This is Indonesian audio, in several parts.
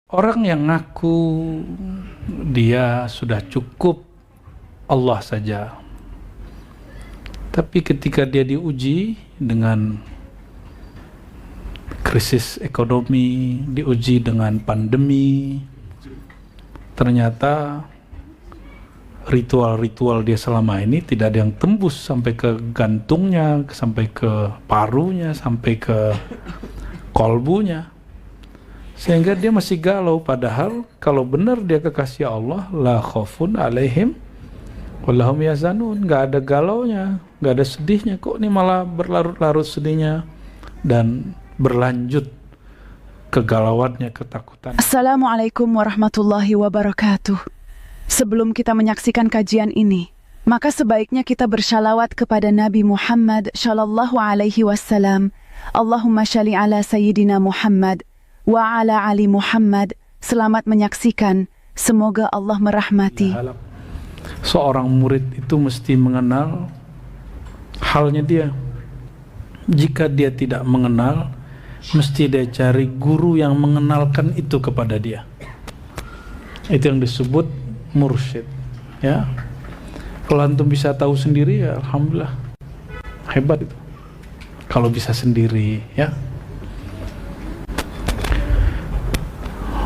Orang yang ngaku dia sudah cukup Allah saja, tapi ketika dia diuji dengan krisis ekonomi, diuji dengan pandemi, ternyata ritual-ritual dia selama ini tidak ada yang tembus sampai ke gantungnya, sampai ke parunya, sampai ke kolbunya, sehingga dia masih galau. Padahal kalau benar dia kekasih Allah, la khaufun alaihim wallahum yazanun, nggak ada galaunya, nggak ada sedihnya. Kok ini malah berlarut-larut sedihnya dan berlanjut kegalauannya, ketakutan. Assalamualaikum warahmatullahi wabarakatuh. Sebelum kita menyaksikan kajian ini, maka sebaiknya kita bersalawat kepada Nabi Muhammad sallallahu alaihi wasallam. Allahumma shalli ala sayyidina Muhammad wa ala ali Muhammad. Selamat menyaksikan. Semoga Allah merahmati. Seorang murid itu mesti mengenal halnya dia. Jika dia tidak mengenal, mesti dia cari guru yang mengenalkan itu kepada dia. Itu yang disebut mursyid, ya. Kalau antum bisa tahu sendiri, ya alhamdulillah, hebat itu. Kalau bisa sendiri, ya.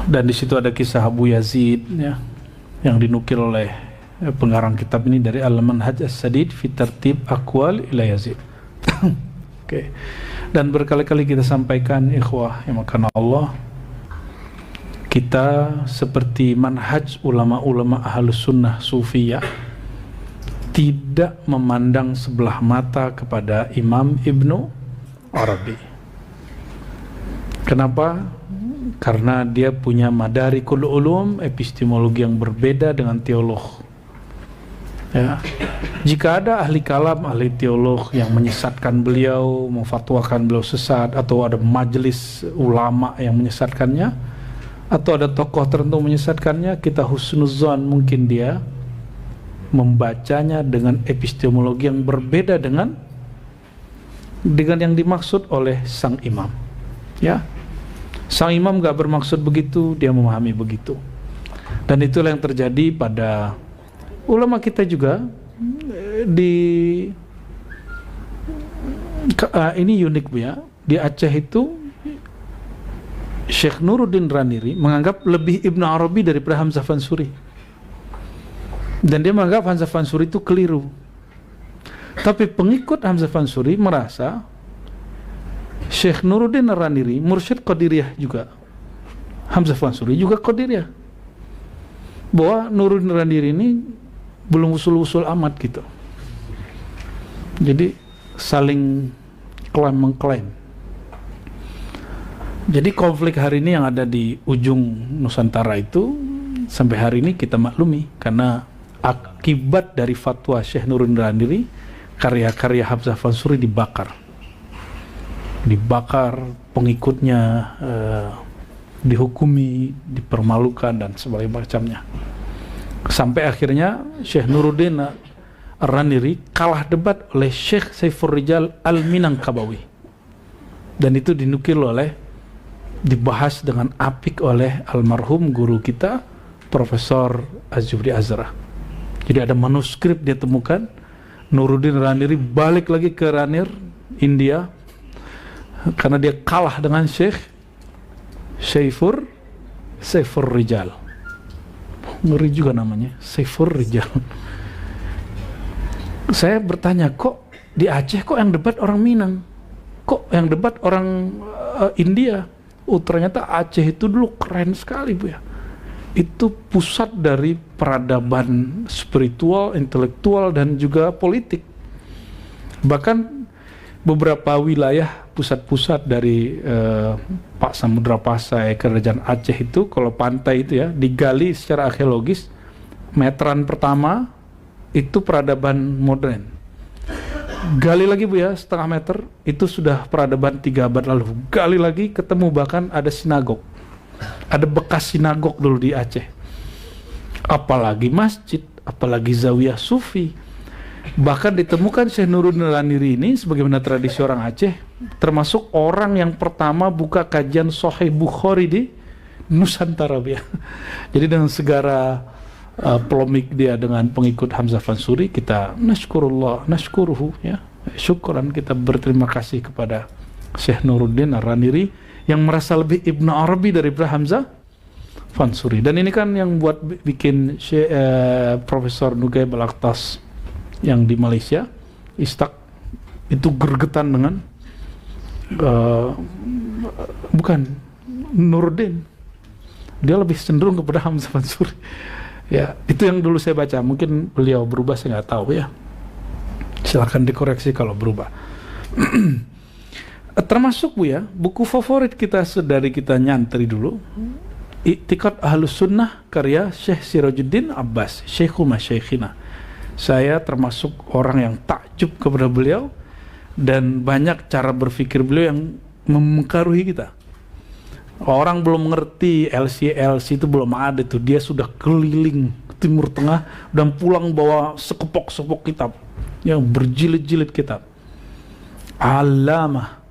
Dan di situ ada kisah Abu Yazid, ya, yang dinukil oleh pengarang kitab ini dari Al-Manhaj As-Sadid fi Tartib Aqwal ila Yazid. Oke. Dan berkali-kali kita sampaikan, ikhwah yang makan Allah, kita seperti manhaj ulama-ulama ahlus sunnah sufiyah, tidak memandang sebelah mata kepada Imam Ibnu Arabi. Kenapa? Karena dia punya madarikul ulum, epistemologi yang berbeda dengan teolog. Ya. Jika ada ahli kalam, ahli teolog yang menyesatkan beliau, memfatwakan beliau sesat, atau ada majelis ulama yang menyesatkannya, atau ada tokoh tertentu menyesatkannya, kita husnuzan mungkin dia membacanya dengan epistemologi yang berbeda dengan yang dimaksud oleh sang imam. Ya, sang imam gak bermaksud begitu, dia memahami begitu. Dan itulah yang terjadi pada ulama kita juga. Ini unik ya, di Aceh itu Syekh Nuruddin Raniri menganggap lebih Ibnu Arabi daripada Hamzah Fansuri, dan dia menganggap Hamzah Fansuri itu keliru. Tapi pengikut Hamzah Fansuri merasa Syekh Nuruddin Raniri mursyid Qadiriyah juga, Hamzah Fansuri juga Qadiriyah, bahwa Nuruddin Raniri ini belum usul-usul amat gitu. Jadi saling klaim-mengklaim. Jadi konflik hari ini yang ada di ujung Nusantara itu sampai hari ini kita maklumi, karena akibat dari fatwa Syekh Nuruddin Raniri, karya-karya Hamzah Fansuri dibakar, pengikutnya dihukumi, dipermalukan dan sebagainya macamnya. Sampai akhirnya Syekh Nuruddin Raniri kalah debat oleh Syekh Saifur Rijal Al-Minangkabawi, dan itu dibahas dengan apik oleh almarhum guru kita Profesor Az-Zuhri Azra. Jadi ada manuskrip dia temukan. Nuruddin Raniri balik lagi ke Ranir, India, karena dia kalah dengan Syekh Saifur Rijal. Ngeri juga namanya, Saifur Rijal. Saya bertanya, kok di Aceh kok yang debat orang Minang, kok yang debat orang India? Oh, ternyata Aceh itu dulu keren sekali, Bu ya. Itu pusat dari peradaban spiritual, intelektual, dan juga politik. Bahkan beberapa wilayah pusat-pusat dari Pak Samudra Pasai, Kerajaan Aceh itu, kalau pantai itu ya, digali secara arkeologis, meteran pertama itu peradaban modern. Gali lagi, Bu ya, setengah meter, itu sudah peradaban 3 abad lalu. Gali lagi, ketemu bahkan ada sinagog, ada bekas sinagog dulu di Aceh. Apalagi masjid, apalagi zawiyah sufi. Bahkan ditemukan Syekh Nuruddin Raniri ini, sebagaimana tradisi orang Aceh, termasuk orang yang pertama buka kajian Sahih Bukhari Nusantara ya. Jadi dengan segala polemik dia dengan pengikut Hamzah Fansuri, kita nashkuruhu ya. Syukuran, kita berterima kasih kepada Syekh Nuruddin Ar-Raniri yang merasa lebih Ibnu Arabi daripada Hamzah Fansuri. Dan ini kan yang buat bikin Profesor Nugaib Al-Akhtas yang di Malaysia, Istak, itu gergetan dengan bukan Nuruddin, dia lebih cenderung kepada Hamzah Fansuri. Ya, itu yang dulu saya baca. Mungkin beliau berubah, saya nggak tahu ya. Silahkan dikoreksi kalau berubah. Termasuk Bu ya, buku favorit kita dari kita nyantri dulu, I'tiqad Ahlus Sunnah karya Syekh Sirajuddin Abbas, Syekhul Masyayikhina. Saya termasuk orang yang takjub kepada beliau, dan banyak cara berpikir beliau yang mempengaruhi kita. Orang belum mengerti LC itu belum ada tuh, dia sudah keliling Timur Tengah dan pulang bawa sekepok-sekepok kitab yang berjilid-jilid kitab. Alamah.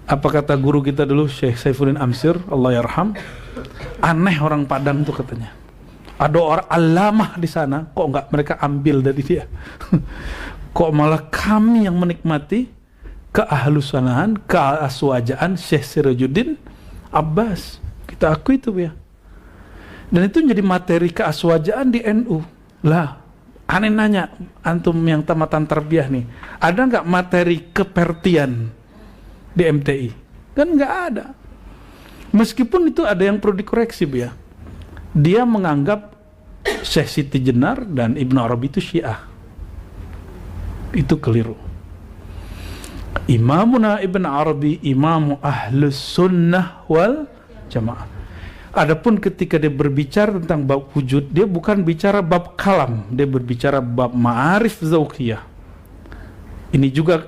Apa kata guru kita dulu, Syekh Saifuddin Amsir, Allah yarham, aneh orang Padang tuh katanya. Ada orang alamah di sana, kok nggak mereka ambil dari dia? Kok malah kami yang menikmati keahlusanahan, keaswajaan Syekh Sirajuddin Abbas. Kita akui itu ya. Dan itu jadi materi keaswajaan di NU. Lah, aneh nanya, antum yang tamatan tarbiyah nih, ada nggak materi kepertian di MTI? Kan nggak ada. Meskipun itu ada yang perlu dikoreksi ya. Dia menganggap Syekh Siti Jenar dan Ibnu Arabi itu Syiah. Itu keliru. Imamuna Ibn Arabi imamu ahlus sunnah wal jamaah. Adapun ketika dia berbicara tentang bab wujud, dia bukan bicara bab kalam, dia berbicara bab ma'arif zauqiyah. Ini juga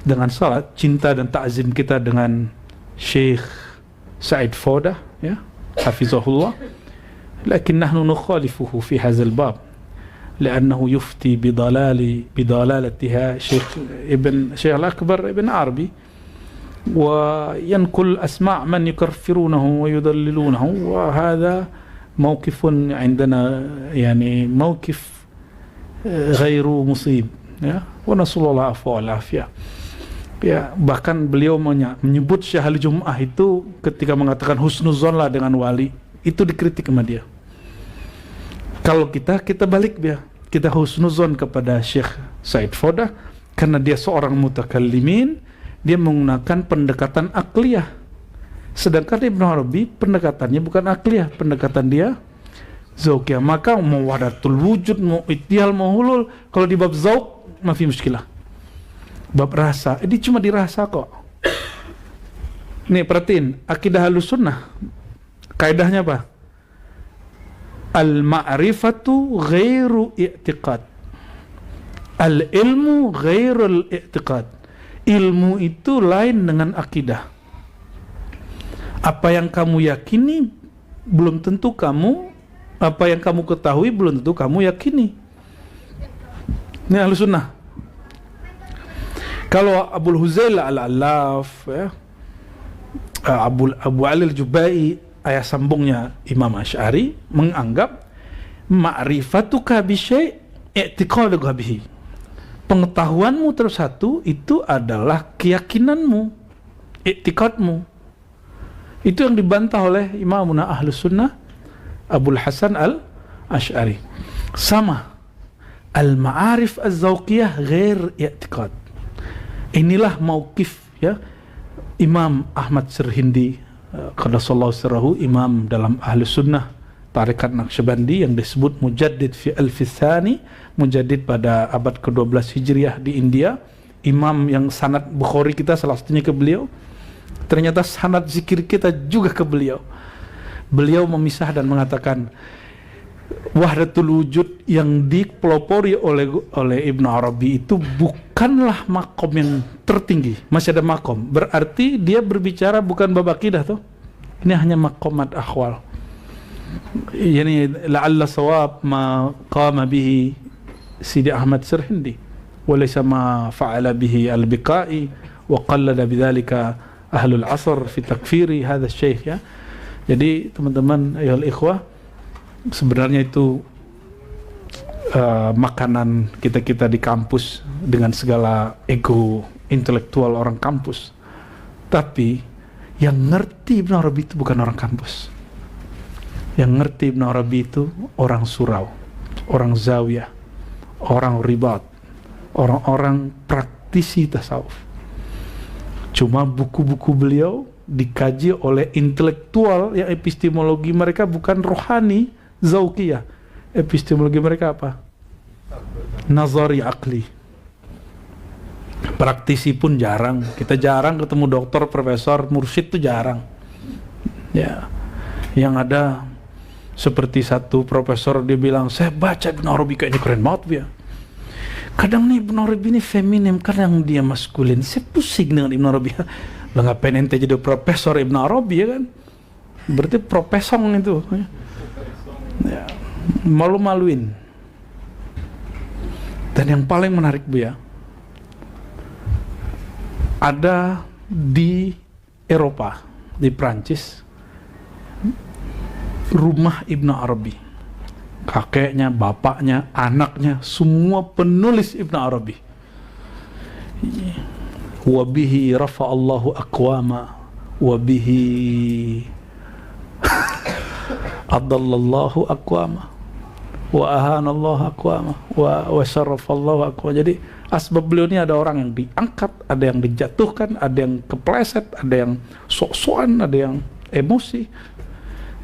dengan salat cinta dan ta'zim kita dengan Syekh Said Fodah ya, hafizahullah. Lakin nahnu nukhalifuhu fi hadzal bab. لأنه يفتي بضلالتها شيخ الأكبر ابن عربي وينقل أسماء من يكفرونه ويضللونه، وهذا موقف عندنا يعني موقف غير مصيب ya. ونسأل الله العفو والعافية ya. Bahkan beliau menyebut Syahal Jum'ah itu ketika mengatakan husnuzon lah dengan wali, itu dikritik sama dia. Kalau kita balik dia, kita husnuzon kepada Syekh Said Fodah karena dia seorang mutakallimin, dia menggunakan pendekatan akliyah. Sedangkan Ibnu Arabi pendekatannya bukan akliyah, pendekatan dia zauqiyah. Maka mau wahdatul wujud, mau ittihal, mau hulul, kalau di bab zauq mafi muskilah. Bab rasa, ini cuma dirasa kok. Nih perhatiin, akidah Ahlus Sunnah kaidahnya apa? Al-ma'rifatu ghairu i'tiqad, al-ilmu ghairul i'tiqad. Ilmu itu lain dengan akidah. Apa yang kamu yakini belum tentu kamu, apa yang kamu ketahui belum tentu kamu yakini. Ini Ahlus Sunnah. Kalau Abul Huzail Al-Allaf ya, Abu Ali Al-Jubai, ayah sambungnya Imam Asy'ari, menganggap ma'rifatuka bisyai' i'tiqaduka bihi. Pengetahuanmu terus satu itu adalah keyakinanmu, i'tiqadmu. Itu yang dibantah oleh Imamuna Ahlus Sunnah Abul Hasan Al-Asy'ari. Sama, al-ma'arif az-zauqiyah ghair i'tiqad. Inilah mauqif ya Imam Ahmad Sirhindi Qaddasallahu sirrahu, imam dalam Ahlus Sunnah Tarekat Naqsyabandi yang disebut Mujaddid fi Al-Fithani, Mujaddid pada abad ke-12 Hijriah di India. Imam yang sanad Bukhari kita salah satunya ke beliau. Ternyata sanad zikir kita juga ke beliau. Beliau memisah dan mengatakan wahdatul wujud yang dipelopori oleh Ibnu Arabi itu bukanlah makom yang tertinggi, masih ada makom. Berarti dia berbicara bukan bab akidah tuh. Ini hanya makomat akhwal. Yani la'alla sawab ma qama bihi Sidi Ahmad Sirhindi wa laysa ma fa'ala bihi al-Biqai wa qallada bidzalika ahlul asr fi takfiri hadha syekh ya. Jadi teman-teman ayol ikhwah, sebenarnya itu makanan kita di kampus dengan segala ego intelektual orang kampus. Tapi yang ngerti Ibn Arabi itu bukan orang kampus. Yang ngerti Ibn Arabi itu orang surau, orang zawiyah, orang ribat, orang-orang praktisi tasawuf. Cuma buku-buku beliau dikaji oleh intelektual yang epistemologi mereka bukan rohani, zauqiyah. Epistemologi mereka apa? Nazari akli. Praktisi pun jarang. Kita jarang ketemu dokter, profesor, mursyid itu jarang. Ya. Yang ada seperti satu profesor dia bilang, saya baca Ibn Arabi kayaknya keren banget ya. Kadang nih Ibn Arabi ini feminim, kadang dia maskulin. Saya pusing dengan Ibn Arabi. Lah ngapain ente jadi profesor Ibn Arabi ya kan? Berarti profesong itu. Ya. Malu-maluin. Dan yang paling menarik Bu ya, ada di Eropa, di Prancis, rumah Ibn Arabi. Kakeknya, bapaknya, anaknya, semua penulis Ibn Arabi. Wabihi rafa'allahu aqwama, wabihi adallallahu aqwama, wa ahanallahu aqwama, wa syarrafallahu aqwama. Jadi asbab beliau ini ada orang yang diangkat, ada yang dijatuhkan, ada yang kepleset, ada yang sok-sokan, ada yang emosi.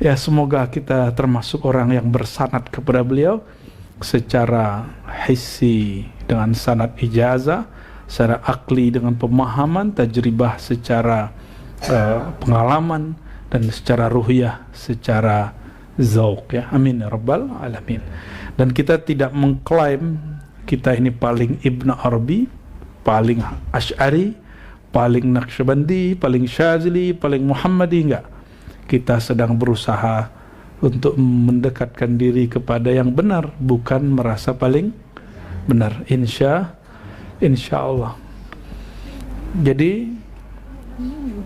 Ya, semoga kita termasuk orang yang bersanad kepada beliau secara hissi dengan sanad ijazah, secara akli dengan pemahaman, tajribah secara pengalaman, dan secara ruhiyah, secara zauq ya. Amin ya rabbal alamin. Dan kita tidak mengklaim kita ini paling Ibn Arabi, paling Asy'ari, paling Naqsyabandi, paling Syazili, paling Muhammadi, enggak. Kita sedang berusaha untuk mendekatkan diri kepada yang benar, bukan merasa paling benar. Insya Allah. Jadi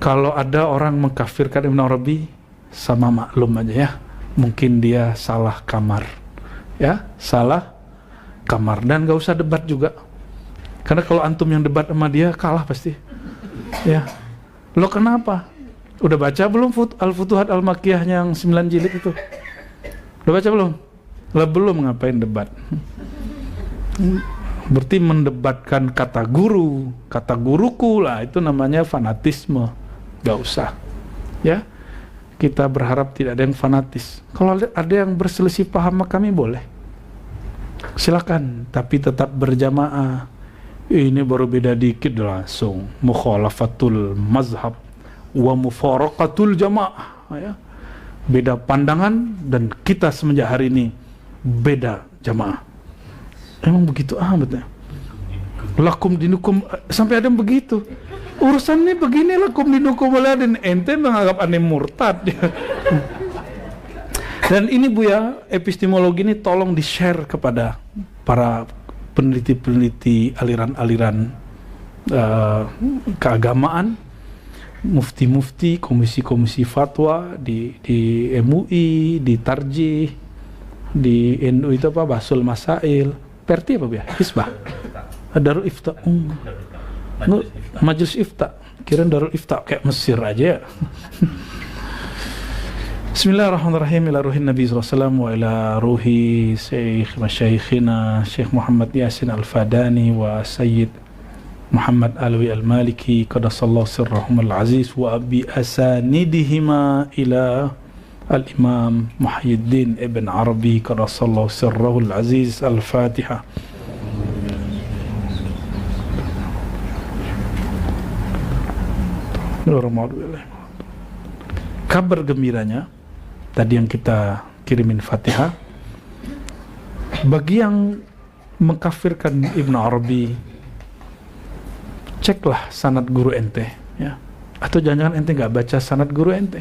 kalau ada orang mengkafirkan Ibn Arabi, sama maklum aja ya, mungkin dia salah kamar ya, salah kamar. Dan gak usah debat juga, karena kalau antum yang debat sama dia kalah pasti ya. Lo kenapa? Udah baca belum Al-Futuhat Al-Makkiyah yang 9 jilid itu? Udah baca belum? Lah belum, ngapain debat? Berarti mendebatkan kata guru, kata guruku lah, itu namanya fanatisme. Gak usah ya. Kita berharap tidak ada yang fanatis. Kalau ada yang berselisih paham sama kami boleh, silakan, tapi tetap berjamaah. Ini baru beda dikit langsung mukhalafatul mazhab wa mufaraqatul jamaah ya. Beda pandangan dan kita semenjak hari ini beda jamaah. Emang begitu amat ya? Lakum dinukum, sampai ada yang begitu. Urusan ini begini, lakum dinukum waladin, ente menganggap aneh murtad. Dan ini Bu ya, epistemologi ini tolong di-share kepada para peneliti-peneliti aliran-aliran keagamaan, mufti-mufti, komisi-komisi fatwa di MUI, di Tarjih, di NU itu apa, Basul Masail, Perti apa ya? Hisbah, Darul Ifta, Majelis Ifta, kirain Darul Ifta kayak Mesir aja ya. Bismillahirrahmanirrahim. Ila ruhin Nabi sallallahu alaihi wasallam wa ila ruhi Syekh Masyayikhina Syekh Muhammad Yasin Al-Fadani wa Sayyid Muhammad Alwi Al-Maliki qaddasallahu sirrahum al-aziz wa abi asanidihima ila Al-Imam Muhyiddin Ibn Arabi qaddasallahu sirrahu al-aziz. Al-Fatihah. Kabar gembiranya tadi yang kita kirimin Fatihah, bagi yang mengkafirkan Ibn Arabi, ceklah sanad guru ente ya. Atau jangan-jangan ente nggak baca sanad guru ente,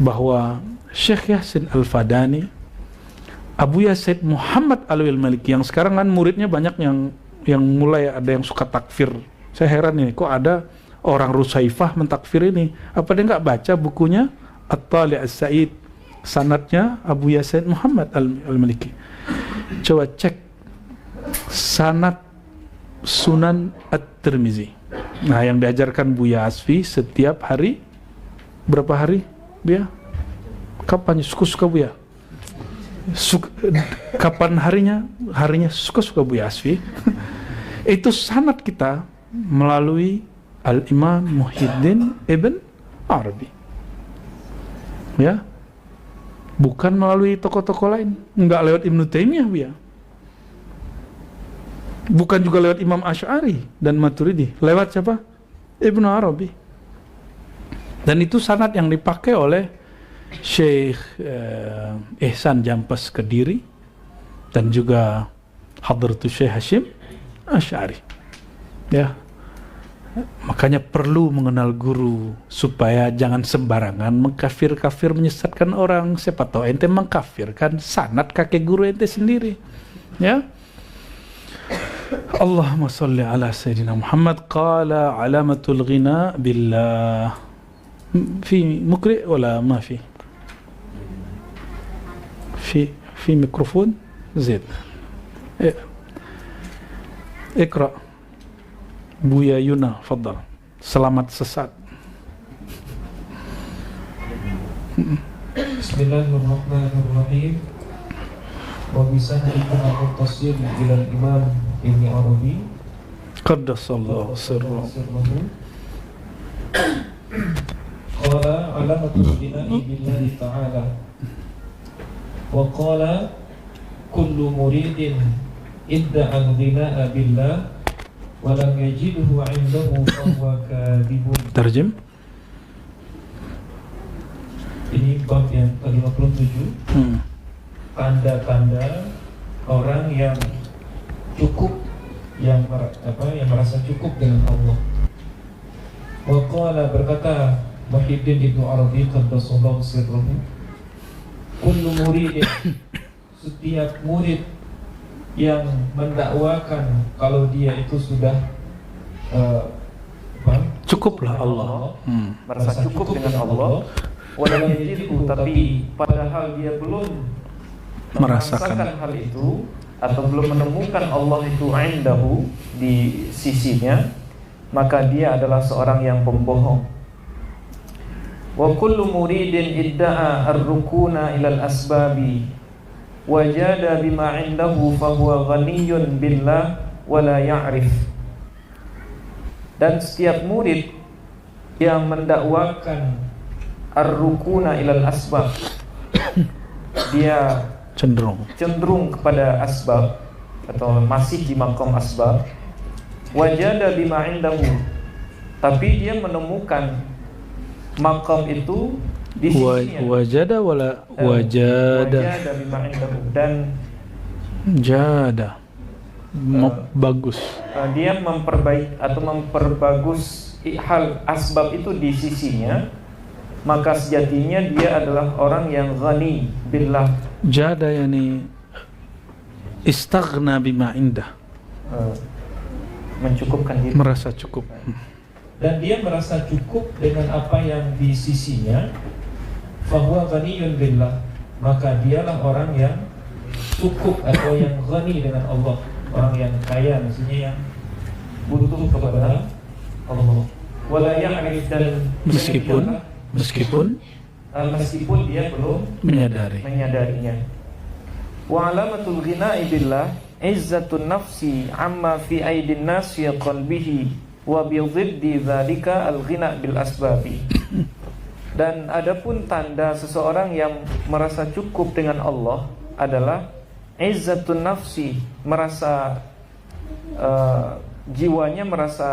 bahwa Syekh Yasin Al-Fadani, Abu Yazid Muhammad Alwi Al-Maliki, yang sekarang kan muridnya banyak yang mulai ada yang suka takfir. Saya heran nih, kok ada orang Rusaifah mentakfir ini. Apa dia nggak baca bukunya At-Tali' As-Sa'id, sanadnya Abu Yasin Muhammad Al-Maliki. Coba cek sanad Sunan At-Tirmizi. Nah, yang diajarkan Buya Asfi setiap hari, berapa hari Buya? Kapan suka-suka Buya? Kapan harinya suka-suka Buya Asfi. Itu sanad kita melalui Al-Imam Muhyiddin Ibn Arabi, ya, bukan melalui tokoh-tokoh lain, nggak lewat Ibnu Taimiyah, ya, bukan juga lewat Imam Asy'ari dan Maturidi, lewat siapa? Ibnu Arabi. Dan itu sanad yang dipakai oleh Syekh Ihsan Jampas Kediri dan juga Hadratus Syekh Hashim Asy'ari, ya. Makanya perlu mengenal guru supaya jangan sembarangan mengkafir-kafir, menyesatkan orang. Siapa tahu ente mengkafirkan sanad kakek guru ente sendiri, ya. Allahumma salli ala Sayyidina Muhammad. Qala alamatul ghina billah. Fi mukri wala ma fi? Fi mikrofon زين. اقرأ Buya Yuna, fadal. Selamat sesat. Bismillahirrahmanirrahim. Wa bisanadika al-muttasil ila al-Imam Ibn Arabi Qaddasallahu sirrahu. Qala alamatul bina'i billahi ta'ala. Wa qala kullu muridin idda'a al-ghina'a billah walam yajidhu 'indahu fahuwa kadhibun. Terjem. Ini bab yang ke-57. Tanda-tanda orang yang cukup, yang merasa cukup dengan Allah. Wa qala, berkata Muhyiddin Ibnu Arabi qaddasallahu sirruhu, kullu muridin, setiap murid yang mendakwakan kalau dia itu sudah cukuplah Allah, merasa cukup dengan Allah, walau yajidhu, tapi padahal dia belum merasakan hal itu atau belum menemukan Allah itu indahu, di sisinya, maka dia adalah seorang yang pembohong. Wa kullu muridin idda'a ar-rukuna ilal asbabi wajada bima indahu fahuwa ghaniyun billah wala ya'rif. Dan setiap murid yang mendakwakan ar-rukuna ilal asbab, dia cenderung kepada asbab atau masih di maqam asbab, wajada bima indahu, tapi dia menemukan maqam itu di sisinya. Wajada wala wajada bima indahu, dan jada bagus. Dia memperbaik atau memperbagus hal asbab itu di sisinya, maka sejatinya dia adalah orang yang ghani billah. Jada yani istaghna bima indah, mencukupkan diri, merasa cukup. Dan dia merasa cukup dengan apa yang di sisinya, fahuwa ghaniyun billah, maka dialah orang yang cukup atau yang ghani dengan Allah, orang yang kaya, maksudnya yang butuh kepada Allah. Wala ya'rif, dan meskipun dia belum menyadarinya. Wa alamatul ghina'i billah izzatun nafsi amma fi aidin nas ya qalbihi wa bi dhiddi dzalika al-ghina' bil asbabi. Dan adapun tanda seseorang yang merasa cukup dengan Allah adalah izzatun nafsi, merasa jiwanya merasa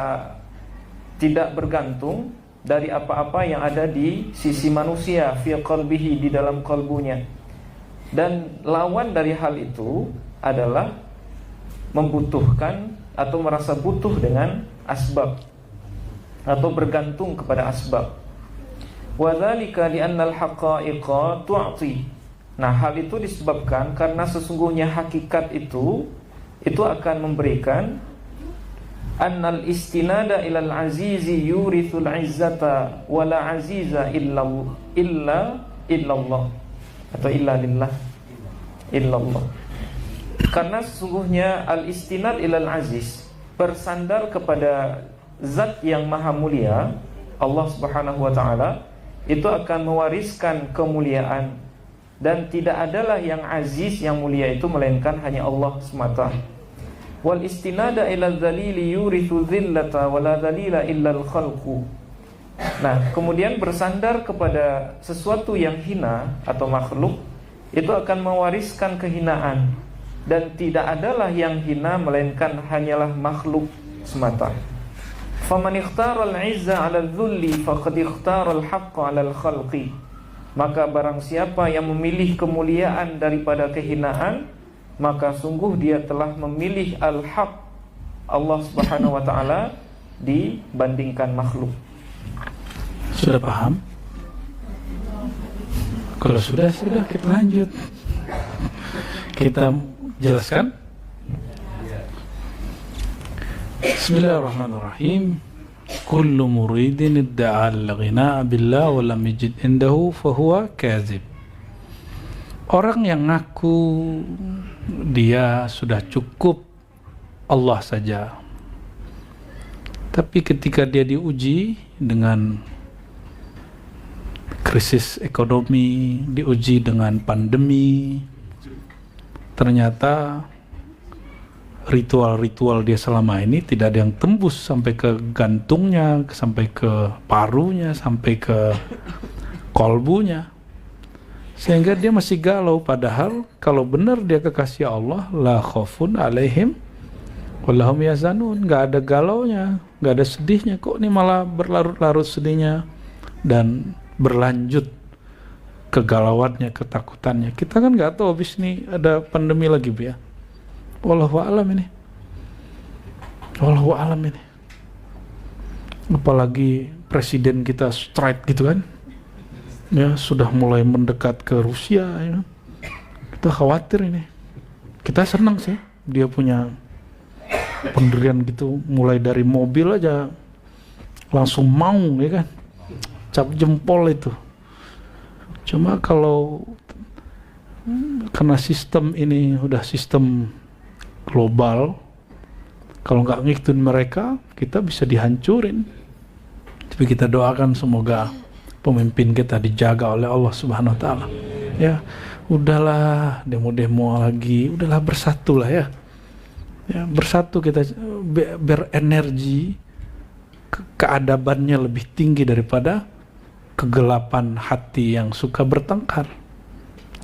tidak bergantung dari apa-apa yang ada di sisi manusia, fi qalbihi, di dalam kalbunya. Dan lawan dari hal itu adalah membutuhkan atau merasa butuh dengan asbab atau bergantung kepada asbab. Wa dzalika li'anna al-haqa'iqa tu'ti. Nah, hal itu disebabkan karena sesungguhnya hakikat itu akan memberikan annal istinada ilal azizi yurithul izzata wala aziza illallah atau illa lillah illallah. Karena sesungguhnya al-istinad ilal aziz, bersandar kepada zat yang maha mulia, Allah Subhanahu wa taala, itu akan mewariskan kemuliaan, dan tidak adalah yang aziz, yang mulia itu melainkan hanya Allah semata. Wal istinada ila dzalili yurithu dzillata wala dzalila illa al-khalqu. Nah, kemudian bersandar kepada sesuatu yang hina atau makhluk itu akan mewariskan kehinaan, dan tidak adalah yang hina melainkan hanyalah makhluk semata. Faman ikhtara al-'izza 'ala adh-dhulli faqad ikhtara al-haqqa 'ala al-khalqi. Maka barang siapa yang memilih kemuliaan daripada kehinaan, maka sungguh dia telah memilih al-haq, Allah Subhanahu wa taala, dibandingkan makhluk. Sudah paham? Kalau sudah kita lanjut. Kita jelaskan. Bismillahirrahmanirrahim. Kullu muridin idda'a al-ghina'a billah wa lam yajid indahu fahuwa kadzib. Orang yang ngaku dia sudah cukup Allah saja, tapi ketika dia diuji dengan krisis ekonomi, diuji dengan pandemi, ternyata ritual-ritual dia selama ini tidak ada yang tembus sampai ke gantungnya, sampai ke parunya, sampai ke kolbunya, sehingga dia masih galau. Padahal kalau benar dia kekasih Allah, la khaufun alaihim walahum yazanun, nggak ada galaunya, nggak ada sedihnya. Kok ini malah berlarut-larut sedihnya dan berlanjut kegalauannya, ketakutannya. Kita kan nggak tahu habis ini ada pandemi lagi, Bu ya. Wallahu a'lam ini. Wallahu a'lam ini. Apalagi presiden kita strike gitu kan. Ya, sudah mulai mendekat ke Rusia ya. Kita khawatir ini. Kita senang sih dia punya pendirian gitu, mulai dari mobil aja langsung mau ya kan. Cap jempol itu. Cuma kalau karena sistem ini udah sistem global, kalau nggak ngikutin mereka, kita bisa dihancurin. Tapi kita doakan semoga pemimpin kita dijaga oleh Allah Subhanahu wa taala. Ya, udahlah demo-demo lagi, udahlah bersatulah ya. Ya, bersatu kita berenergi, keadabannya lebih tinggi daripada kegelapan hati yang suka bertengkar.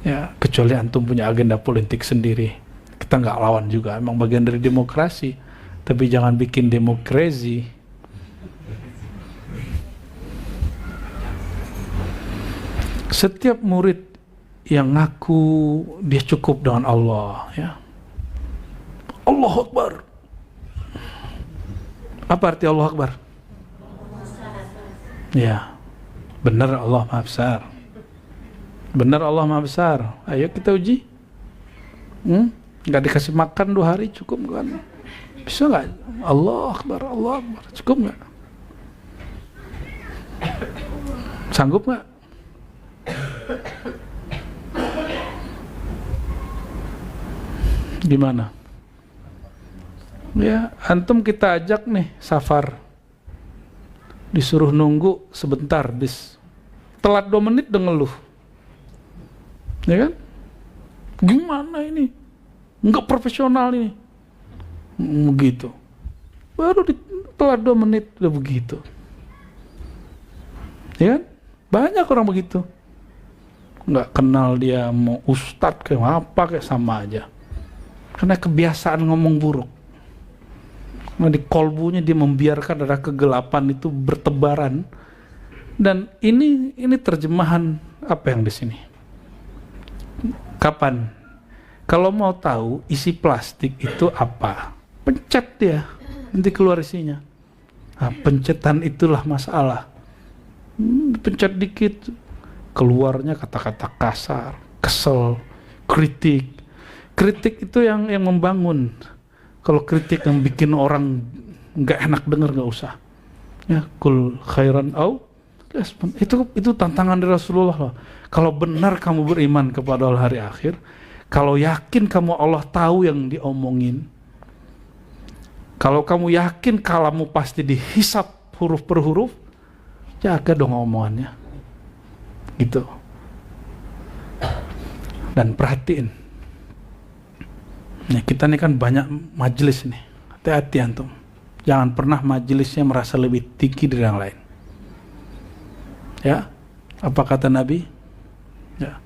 Ya, kecuali antum punya agenda politik sendiri, kita nggak lawan juga, emang bagian dari demokrasi. Tapi jangan bikin demokrasi. Setiap murid yang ngaku dia cukup dengan Allah, ya, Allahu Akbar. Apa arti Allahu Akbar? Ya, benar Allah Maha Besar. Benar Allah Maha Besar. Ayo kita uji. Nggak dikasih makan 2 hari cukup kan? Bisa nggak? Allah Akbar, Allah Akbar. Cukup nggak? Sanggup nggak? Gimana? Ya, antum kita ajak nih safar. Disuruh nunggu sebentar bis. Telat 2 menit udah ngeluh. Ya kan? Gimana ini? Enggak profesional ini. Begitu. Baru telat 2 menit udah begitu. Ya kan? Banyak orang begitu. Nggak kenal dia mau ustadz kayak apa, kayak sama aja. Karena kebiasaan ngomong buruk. Nah, di kolbunya dia membiarkan ada kegelapan itu bertebaran. Dan ini terjemahan apa yang di sini? Kapan? Kalau mau tahu isi plastik itu apa, pencet dia, nanti keluar isinya. Nah, pencetan itulah masalah. Pencet dikit, keluarnya kata-kata kasar, kesel, kritik. Kritik itu yang membangun. Kalau kritik yang bikin orang nggak enak dengar nggak usah. Ya, kul khairan au yasmut. Itu tantangan dari Rasulullah loh. Kalau benar kamu beriman kepada hari akhir, kalau yakin kamu Allah tahu yang diomongin, kalau kamu yakin kalamu pasti dihisap huruf per huruf, jaga dong omongannya. Gitu. Dan perhatiin. Nah, kita ini kan banyak majelis nih. Hati-hati antum. Jangan pernah majelisnya merasa lebih tinggi dari yang lain. Ya. Apa kata Nabi? Ya.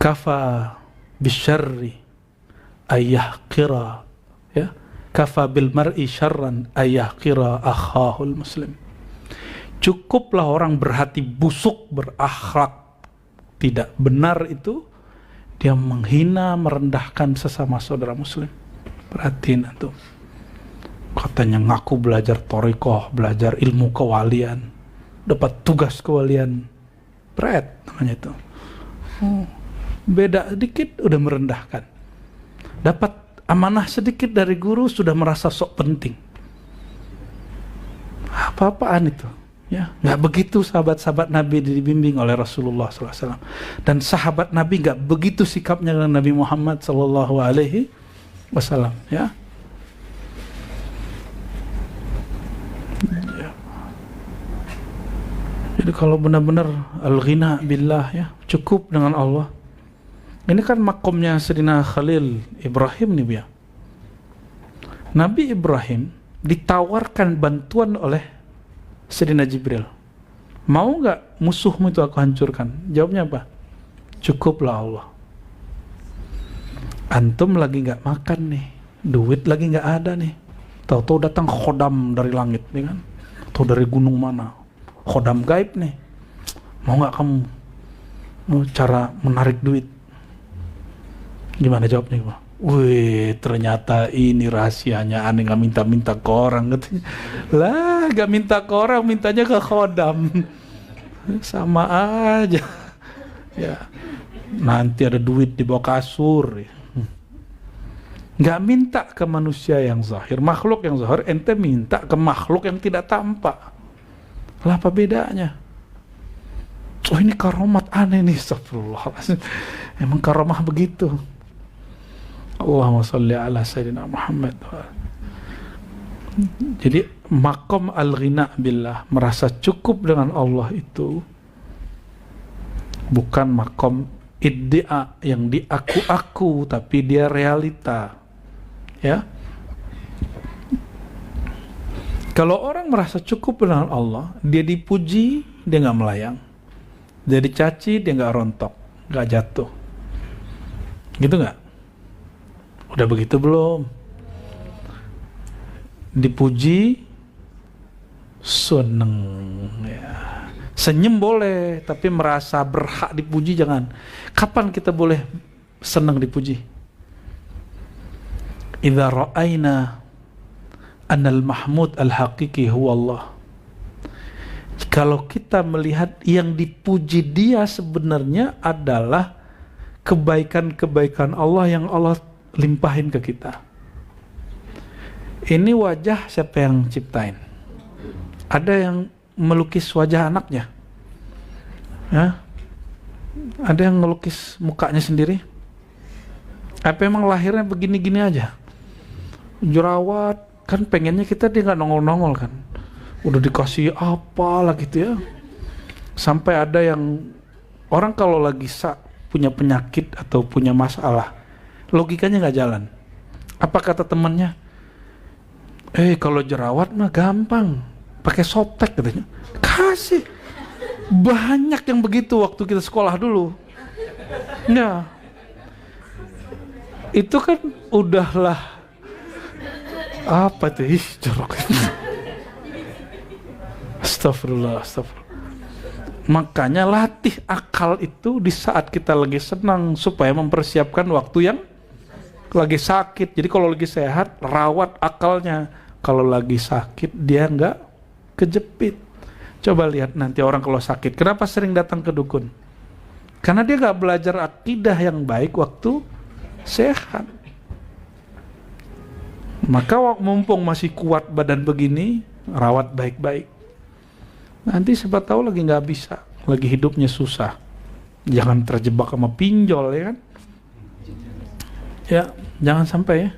Kafa bisyarri ayyahqira, ya. Kafa bil mar'i syarran ayyahqira akhahul muslim. Cukuplah orang berhati busuk, berakhlak tidak benar itu, dia menghina, merendahkan sesama saudara muslim. Perhatiin antum. Katanya ngaku belajar thariqah, belajar ilmu kewalian, dapat tugas kewalian, berat namanya itu. Beda sedikit udah merendahkan. Dapat amanah sedikit dari guru sudah merasa sok penting. Apa-apaan itu? Ya, nggak begitu sahabat-sahabat Nabi dibimbing oleh Rasulullah SAW. Dan sahabat Nabi nggak begitu sikapnya dengan Nabi Muhammad SAW. Ya. Jadi kalau benar-benar al-ghina billah, ya, cukup dengan Allah. Ini kan makomnya Sayyidina Khalil Ibrahim nih, ya. Nabi Ibrahim ditawarkan bantuan oleh Sayyidina Jibril. Mau nggak musuhmu itu aku hancurkan? Jawabnya apa? Cukuplah Allah. Antum lagi nggak makan nih, duit lagi nggak ada nih, tahu-tahu datang khodam dari langit, nih kan? Atau dari gunung mana? Khodam gaib nih. Mau nggak kamu cara menarik duit? Gimana jawabnya? Wih, ternyata ini rahasianya, aneh nggak minta-minta ke orang katanya. Lah, nggak minta ke orang, mintanya ke khodam. Sama aja. Ya, nanti ada duit di bawah kasur. Nggak minta ke manusia yang zahir, makhluk yang zahir, ente minta ke makhluk yang tidak tampak. Lah, apa bedanya? Oh, ini karomat aneh nih, astagfirullah. Emang karomah begitu. Allahumma sholli ala Sayyidina Muhammad. Jadi makom al-ghina billah, merasa cukup dengan Allah itu bukan makom iddia yang diaku-aku tapi dia realita. Ya. Kalau orang merasa cukup dengan Allah, dia dipuji, dia nggak melayang. Dia dicaci, dia nggak rontok, nggak jatuh. Gitu nggak? Udah begitu belum? Dipuji, seneng, ya. Senyum boleh, tapi merasa berhak dipuji jangan. Kapan kita boleh senang dipuji? Idza ra'aina annal mahmud al-haqiqi huwa Allah. Kalau kita melihat yang dipuji dia sebenarnya adalah kebaikan-kebaikan Allah yang Allah limpahin ke kita. Ini wajah siapa yang ciptain? Ada yang melukis wajah anaknya? Ya? Ada yang melukis mukanya sendiri? Apa emang lahirnya begini-gini aja? Jerawat, kan pengennya kita dia nggak nongol-nongol kan? Udah dikasih apa lah gitu ya? Sampai ada yang orang kalau lagi punya penyakit atau punya masalah, logikanya nggak jalan. Apa kata temannya? Kalau jerawat mah gampang, pakai softtek katanya. Kasih. Banyak yang begitu waktu kita sekolah dulu. Ya. Itu kan udahlah apa tuh? Jorok. Astagfirullah. Makanya latih akal itu di saat kita lagi senang supaya mempersiapkan waktu yang lagi sakit. Jadi kalau lagi sehat, rawat akalnya. Kalau lagi sakit, dia nggak kejepit. Coba lihat nanti orang kalau sakit, kenapa sering datang ke dukun? Karena dia nggak belajar akidah yang baik waktu sehat. Maka mumpung masih kuat badan begini, rawat baik-baik. Nanti siapa tahu lagi nggak bisa, lagi hidupnya susah. Jangan terjebak sama pinjol, ya kan? Ya, jangan sampai ya.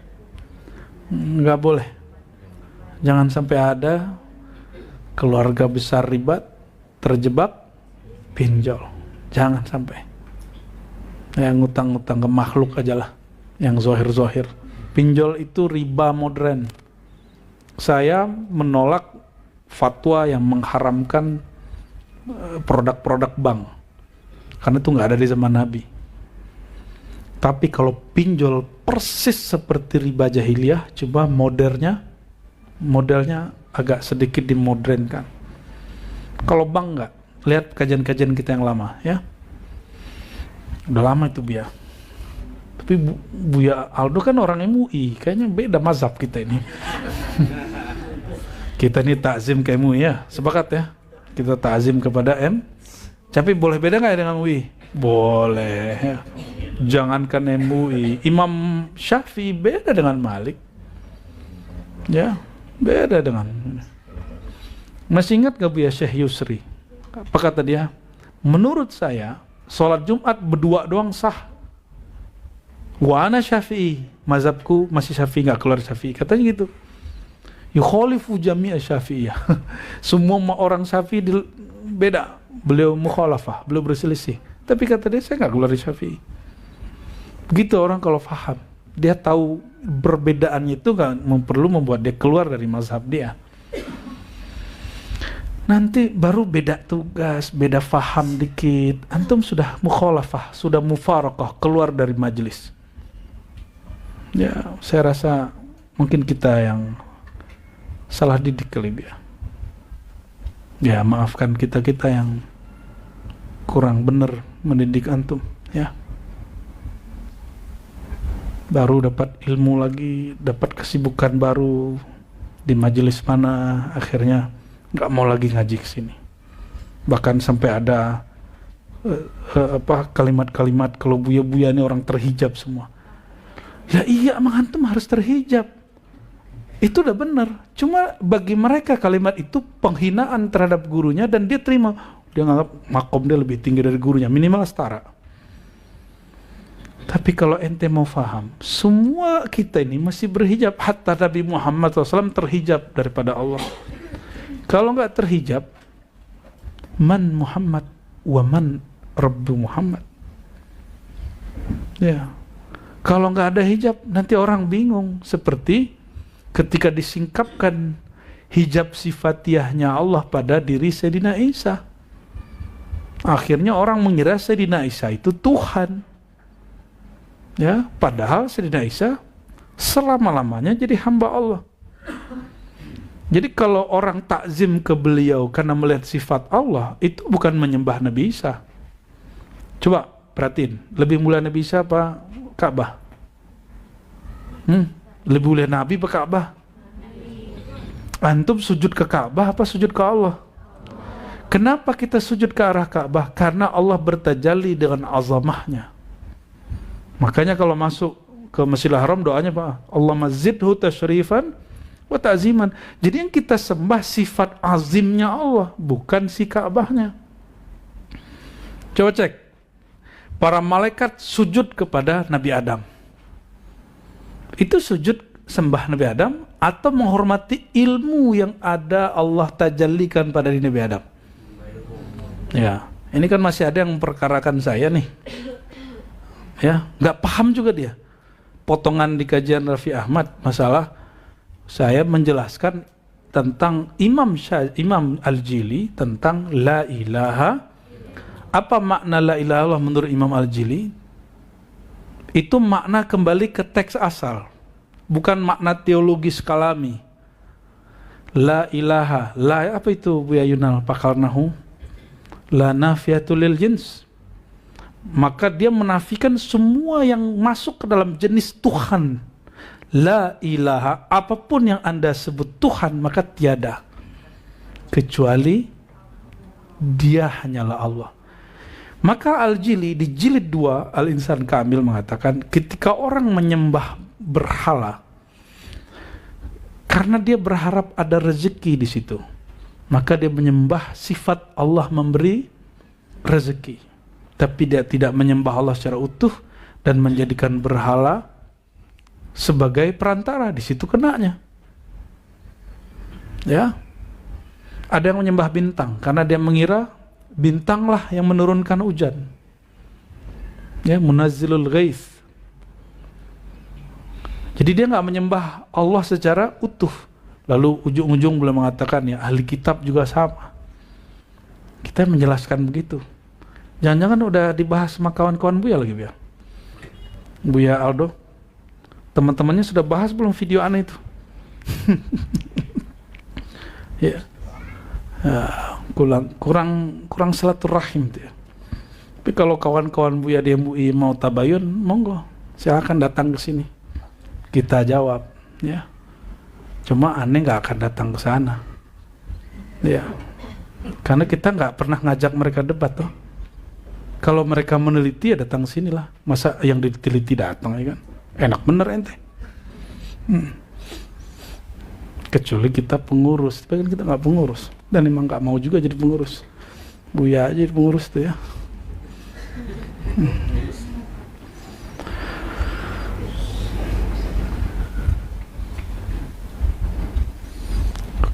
Nggak boleh. Jangan sampai ada keluarga besar ribat, terjebak pinjol. Jangan sampai. Yang ngutang-ngutang ke makhluk aja lah, yang zohir-zohir. Pinjol itu riba modern. Saya menolak fatwa yang mengharamkan produk-produk bank, karena itu nggak ada di zaman Nabi. Tapi kalau pinjol persis seperti riba jahiliyah, coba modelnya agak sedikit dimodernkan. Kalau bank nggak, lihat kajian-kajian kita yang lama ya. Udah lama itu Buya. Tapi Buya Aldo kan orang MUI, kayaknya beda mazhab kita ini. Kita ini takzim ke MUI ya, sepakat ya. Kita takzim kepada Tapi boleh beda nggak dengan MUI? Boleh. Ya. Jangankan MUI, Imam Syafi'i beda dengan Malik. Ya, beda dengan. Masih ingat gak Buya Syekh Yusri? Apa kata dia? Menurut saya, sholat Jumat berdua doang sah. Wa ana Syafi'i, mazhabku masih Syafi'i, nggak keluar Syafi'i, katanya gitu. Yukhalifu jami'a Syafi'iyah. Semua orang Syafi'i beda. Beliau mukhalafah, beliau berselisih. Tapi kata dia, saya nggak keluar dari Syafi'i. Begitu orang kalau faham, dia tahu perbedaannya itu nggak perlu membuat dia keluar dari mazhab dia. Nanti baru beda tugas, beda faham dikit, antum sudah mukhalafah, sudah mufaraqah, keluar dari majelis. Ya, saya rasa mungkin kita yang salah didik kali dia. Ya, maafkan kita yang kurang benar mendidik antum, ya. Baru dapat ilmu lagi, dapat kesibukan baru di majelis mana, akhirnya nggak mau lagi ngaji ke sini. Bahkan sampai ada kalimat-kalimat kalau buya-buya ini orang terhijab semua. Ya iya, emang antum harus terhijab. Itu udah benar. Cuma bagi mereka kalimat itu penghinaan terhadap gurunya dan dia terima. Dia nganggap makom dia lebih tinggi dari gurunya, minimal setara. Tapi kalau ente mau faham, semua kita ini masih berhijab. Hatta Nabi Muhammad SAW terhijab daripada Allah. Kalau nggak terhijab, man Muhammad wa man Rabbu Muhammad. Ya, kalau nggak ada hijab, nanti orang bingung. Seperti ketika disingkapkan hijab sifatiyahnya Allah pada diri Sayyidina Isa. Akhirnya orang mengira Sayyidina Isa itu Tuhan. Ya, padahal Sayyidina Isa selama-lamanya jadi hamba Allah. Jadi kalau orang takzim ke beliau karena melihat sifat Allah, itu bukan menyembah Nabi Isa. Coba perhatiin, lebih mulia Nabi Isa apa Ka'bah? Lebih mulia Nabi apa Ka'bah? Antum sujud ke Ka'bah apa sujud ke Allah? Kenapa kita sujud ke arah Ka'bah? Karena Allah bertajalli dengan azamahnya. Makanya kalau masuk ke Masjidil Haram doanya Pak, Allahumma zidhu tasyrifan wa ta'ziman. Jadi yang kita sembah sifat azimnya Allah, bukan si Ka'bahnya. Coba cek. Para malaikat sujud kepada Nabi Adam. Itu sujud sembah Nabi Adam atau menghormati ilmu yang ada Allah tajallikan pada diri Nabi Adam? Ya, ini kan masih ada yang memperkarakan saya nih. Ya, nggak paham juga dia. Potongan di kajian Raffi Ahmad masalah saya menjelaskan tentang Imam Al-Jili tentang la ilaha. Apa makna la ilaha illallah menurut Imam Al-Jili? Itu makna kembali ke teks asal, bukan makna teologis kalami. La ilaha, la apa itu Buya Yunal pakar nahu? La nafiyatul lil jins. Maka dia menafikan semua yang masuk ke dalam jenis Tuhan. La ilaha, apapun yang Anda sebut Tuhan, maka tiada kecuali Dia hanyalah Allah. Maka Al-Jili di jilid 2 Al-Insan Kamil mengatakan ketika orang menyembah berhala, Karena dia berharap ada rezeki di situ, maka dia menyembah sifat Allah memberi rezeki. Tapi dia tidak menyembah Allah secara utuh dan menjadikan berhala sebagai perantara. Di situ kenanya. Ya. Ada yang menyembah bintang karena dia mengira bintanglah yang menurunkan hujan. Ya, munazzilul ghais. Jadi dia nggak menyembah Allah secara utuh. Lalu ujung-ujung boleh mengatakan ya ahli kitab juga sama. Kita menjelaskan begitu. Jangan-jangan udah dibahas sama kawan-kawan Buya lagi, Buya Aldo. Teman-temannya sudah bahas belum video aneh itu? Ya. Kurang silaturahim tuh ya. Tapi kalau kawan-kawan Buya di MUI mau tabayun, monggo, silakan datang ke sini. Kita jawab, ya. Cuma aneh nggak akan datang ke sana, ya. Karena kita nggak pernah ngajak mereka debat tuh. Kalau mereka meneliti ya datang sinilah. Masa yang diteliti datang, ya kan? Enak bener ente. Kecuali kita pengurus, tapi kan kita nggak pengurus dan emang nggak mau juga jadi pengurus. Buya aja jadi pengurus tuh ya.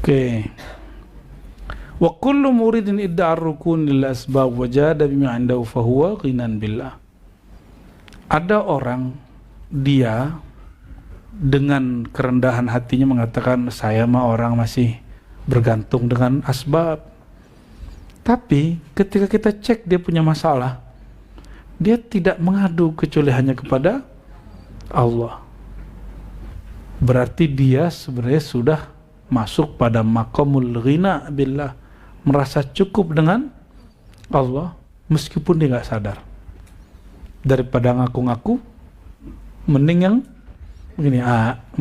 Oke. Wa kullu muridin idda'a ar-rukun lil asbab wa jada bima 'indahu fa huwa ghinan billah. Ada orang dia dengan kerendahan hatinya mengatakan saya mah orang masih bergantung dengan asbab. Tapi ketika kita cek dia punya masalah, dia tidak mengadu kecuali hanya kepada Allah. Berarti dia sebenarnya sudah masuk pada maqamul ghina billah, merasa cukup dengan Allah meskipun dia nggak sadar. Daripada ngaku-ngaku, mending yang begini.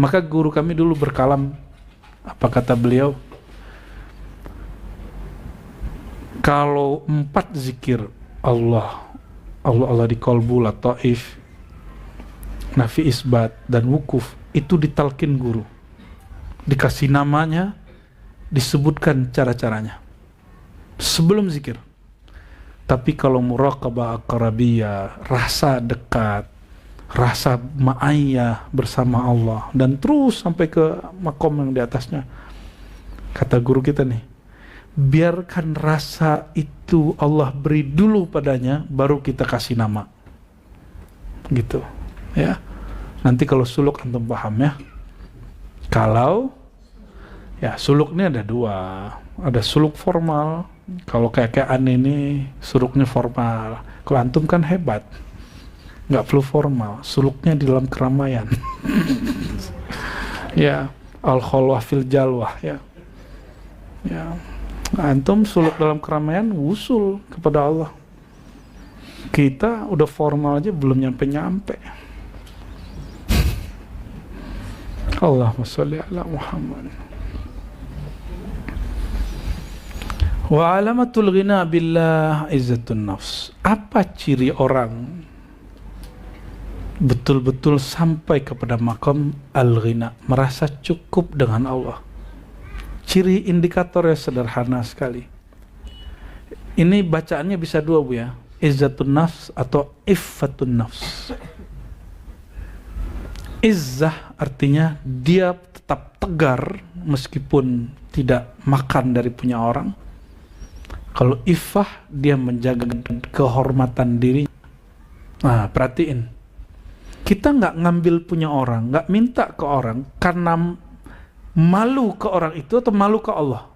Maka guru kami dulu berkalam, apa kata beliau? Kalau 4 zikir Allah di qalbu, lataif, nafi isbat, dan wukuf itu ditalkin guru, dikasih namanya, disebutkan cara-caranya sebelum zikir. Tapi kalau muraqabah aqrabiyah, rasa dekat, rasa ma'ayyah bersama Allah, dan terus sampai ke makom yang di atasnya, kata guru kita nih, biarkan rasa itu Allah beri dulu padanya, baru kita kasih nama, gitu ya. Nanti kalau suluk antum paham ya. Kalau ya suluknya ada 2, ada suluk formal. Kalau kayak aneh ini suluknya formal. Kalau antum kan hebat, nggak perlu formal, suluknya di dalam keramaian. Ya, al-khalwah fil jalwah ya. Ya, antum suluk dalam keramaian, wusul kepada Allah. Kita udah formal aja belum nyampe-nyampe. Allahumma sholli ala Muhammad. Wa alamatul ghina billah izzatun nafs. Apa ciri orang betul-betul sampai kepada makam al-ghina, merasa cukup dengan Allah? Ciri indikatornya sederhana sekali. Ini bacaannya bisa 2 Bu ya. Izzatun nafs atau iffatun nafs. Izzah artinya dia tetap tegar meskipun tidak makan dari punya orang. Kalau iffah dia menjaga kehormatan diri. Nah, perhatiin. Kita nggak ngambil punya orang, nggak minta ke orang karena malu ke orang itu atau malu ke Allah.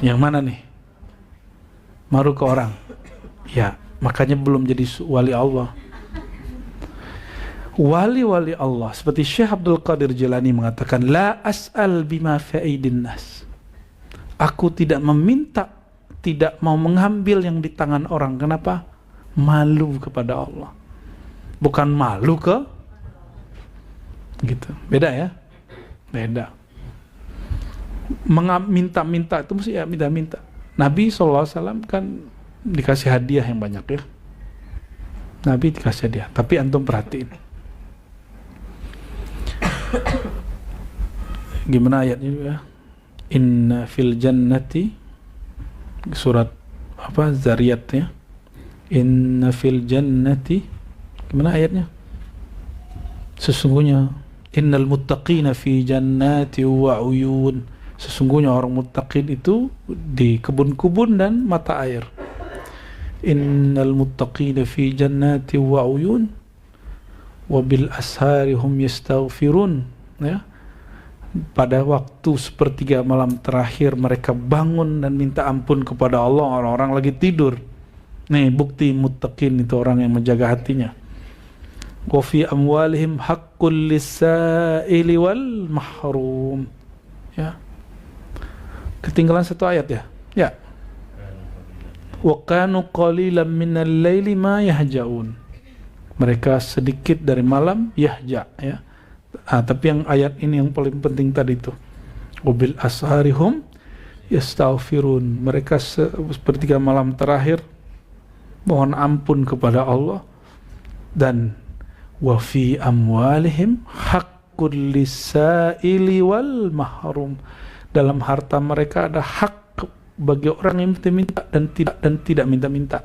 Yang mana nih? Malu ke orang. Ya, makanya belum jadi wali Allah. Wali-wali Allah seperti Syekh Abdul Qadir Jilani mengatakan, la as'al bima fa'idin nas. Aku tidak meminta, tidak mau mengambil yang di tangan orang. Kenapa? Malu kepada Allah. Bukan malu ke gitu. Beda ya? Beda. Minta-minta itu mesti ya minta-minta. Nabi SAW kan dikasih hadiah yang banyak ya. Nabi dikasih hadiah. Tapi antum perhatiin, Gimana ayatnya juga? Inna fil jannati, surat apa, Zariyat ya. Inna fil jannati, gimana ayatnya? Sesungguhnya innal muttaqina fi jannati wa uyun, sesungguhnya orang muttaqin itu di kebun-kebun dan mata air. Innal muttaqina fi jannati wa uyun wa bil ashari hum yastaghfirun, ya. Pada waktu sepertiga malam terakhir mereka bangun dan minta ampun kepada Allah, orang-orang lagi tidur. Nih bukti muttaqin itu orang yang menjaga hatinya. Wa fi amwalihim haqqul lis-sa'ili wal mahrum. Ya. Ketinggalan satu ayat ya. Ya. Wa kanu qalilan minal laili ma yahja'un. Mereka sedikit dari malam yahja, ya. Tapi yang ayat ini yang paling penting tadi itu. Wabil asharihum yastaghfirun. Mereka sepertiga malam terakhir mohon ampun kepada Allah. Dan wa fi amwalihim haqqul lis-sa'ili wal mahrum. Dalam harta mereka ada hak bagi orang yang minta dan tidak minta-minta.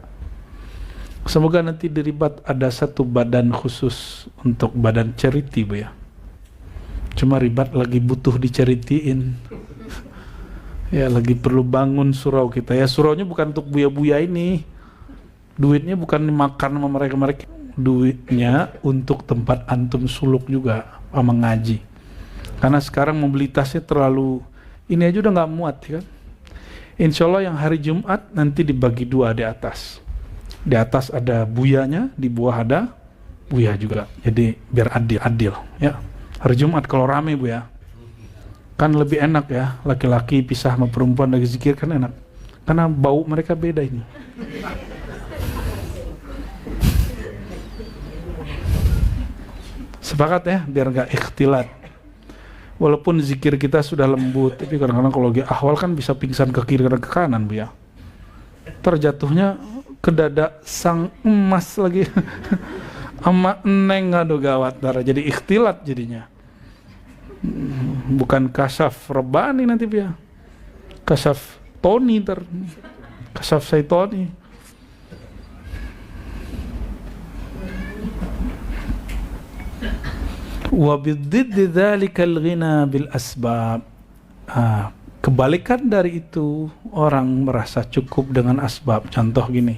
Semoga nanti di Ribat ada satu badan khusus untuk badan charity, Bu ya. Cuma Ribat lagi butuh dicaritiin. Ya, lagi perlu bangun surau kita ya. Suraunya bukan untuk buya-buya ini. Duitnya bukan dimakan sama mereka-mereka. Duitnya untuk tempat antum suluk juga sama ngaji. Karena sekarang mobilitasnya terlalu, ini aja udah nggak muat ya kan. Insya Allah yang hari Jumat nanti dibagi dua di atas. Di atas ada buyanya, di bawah ada buya juga. Jadi biar adil ya. Hari Jumat kalau rame, Bu ya, kan lebih enak ya, laki-laki pisah sama perempuan lagi zikir kan enak, karena bau mereka beda ini. Sepakat ya, biar gak ikhtilat. Walaupun zikir kita sudah lembut, tapi kadang-kadang kalau lagi ahwal kan bisa pingsan ke kiri dan ke kanan, Bu ya. Terjatuhnya ke dada sang emas lagi. Ama neng, aduh gawat, darah jadi ikhtilat jadinya. Bukan kasyaf Rabbani nanti ya, kasyaf Tony kasyaf Saitoni. Wa bidziddi dzalikal ghina bil asbab. Kebalikan dari itu, orang merasa cukup dengan asbab. Contoh gini,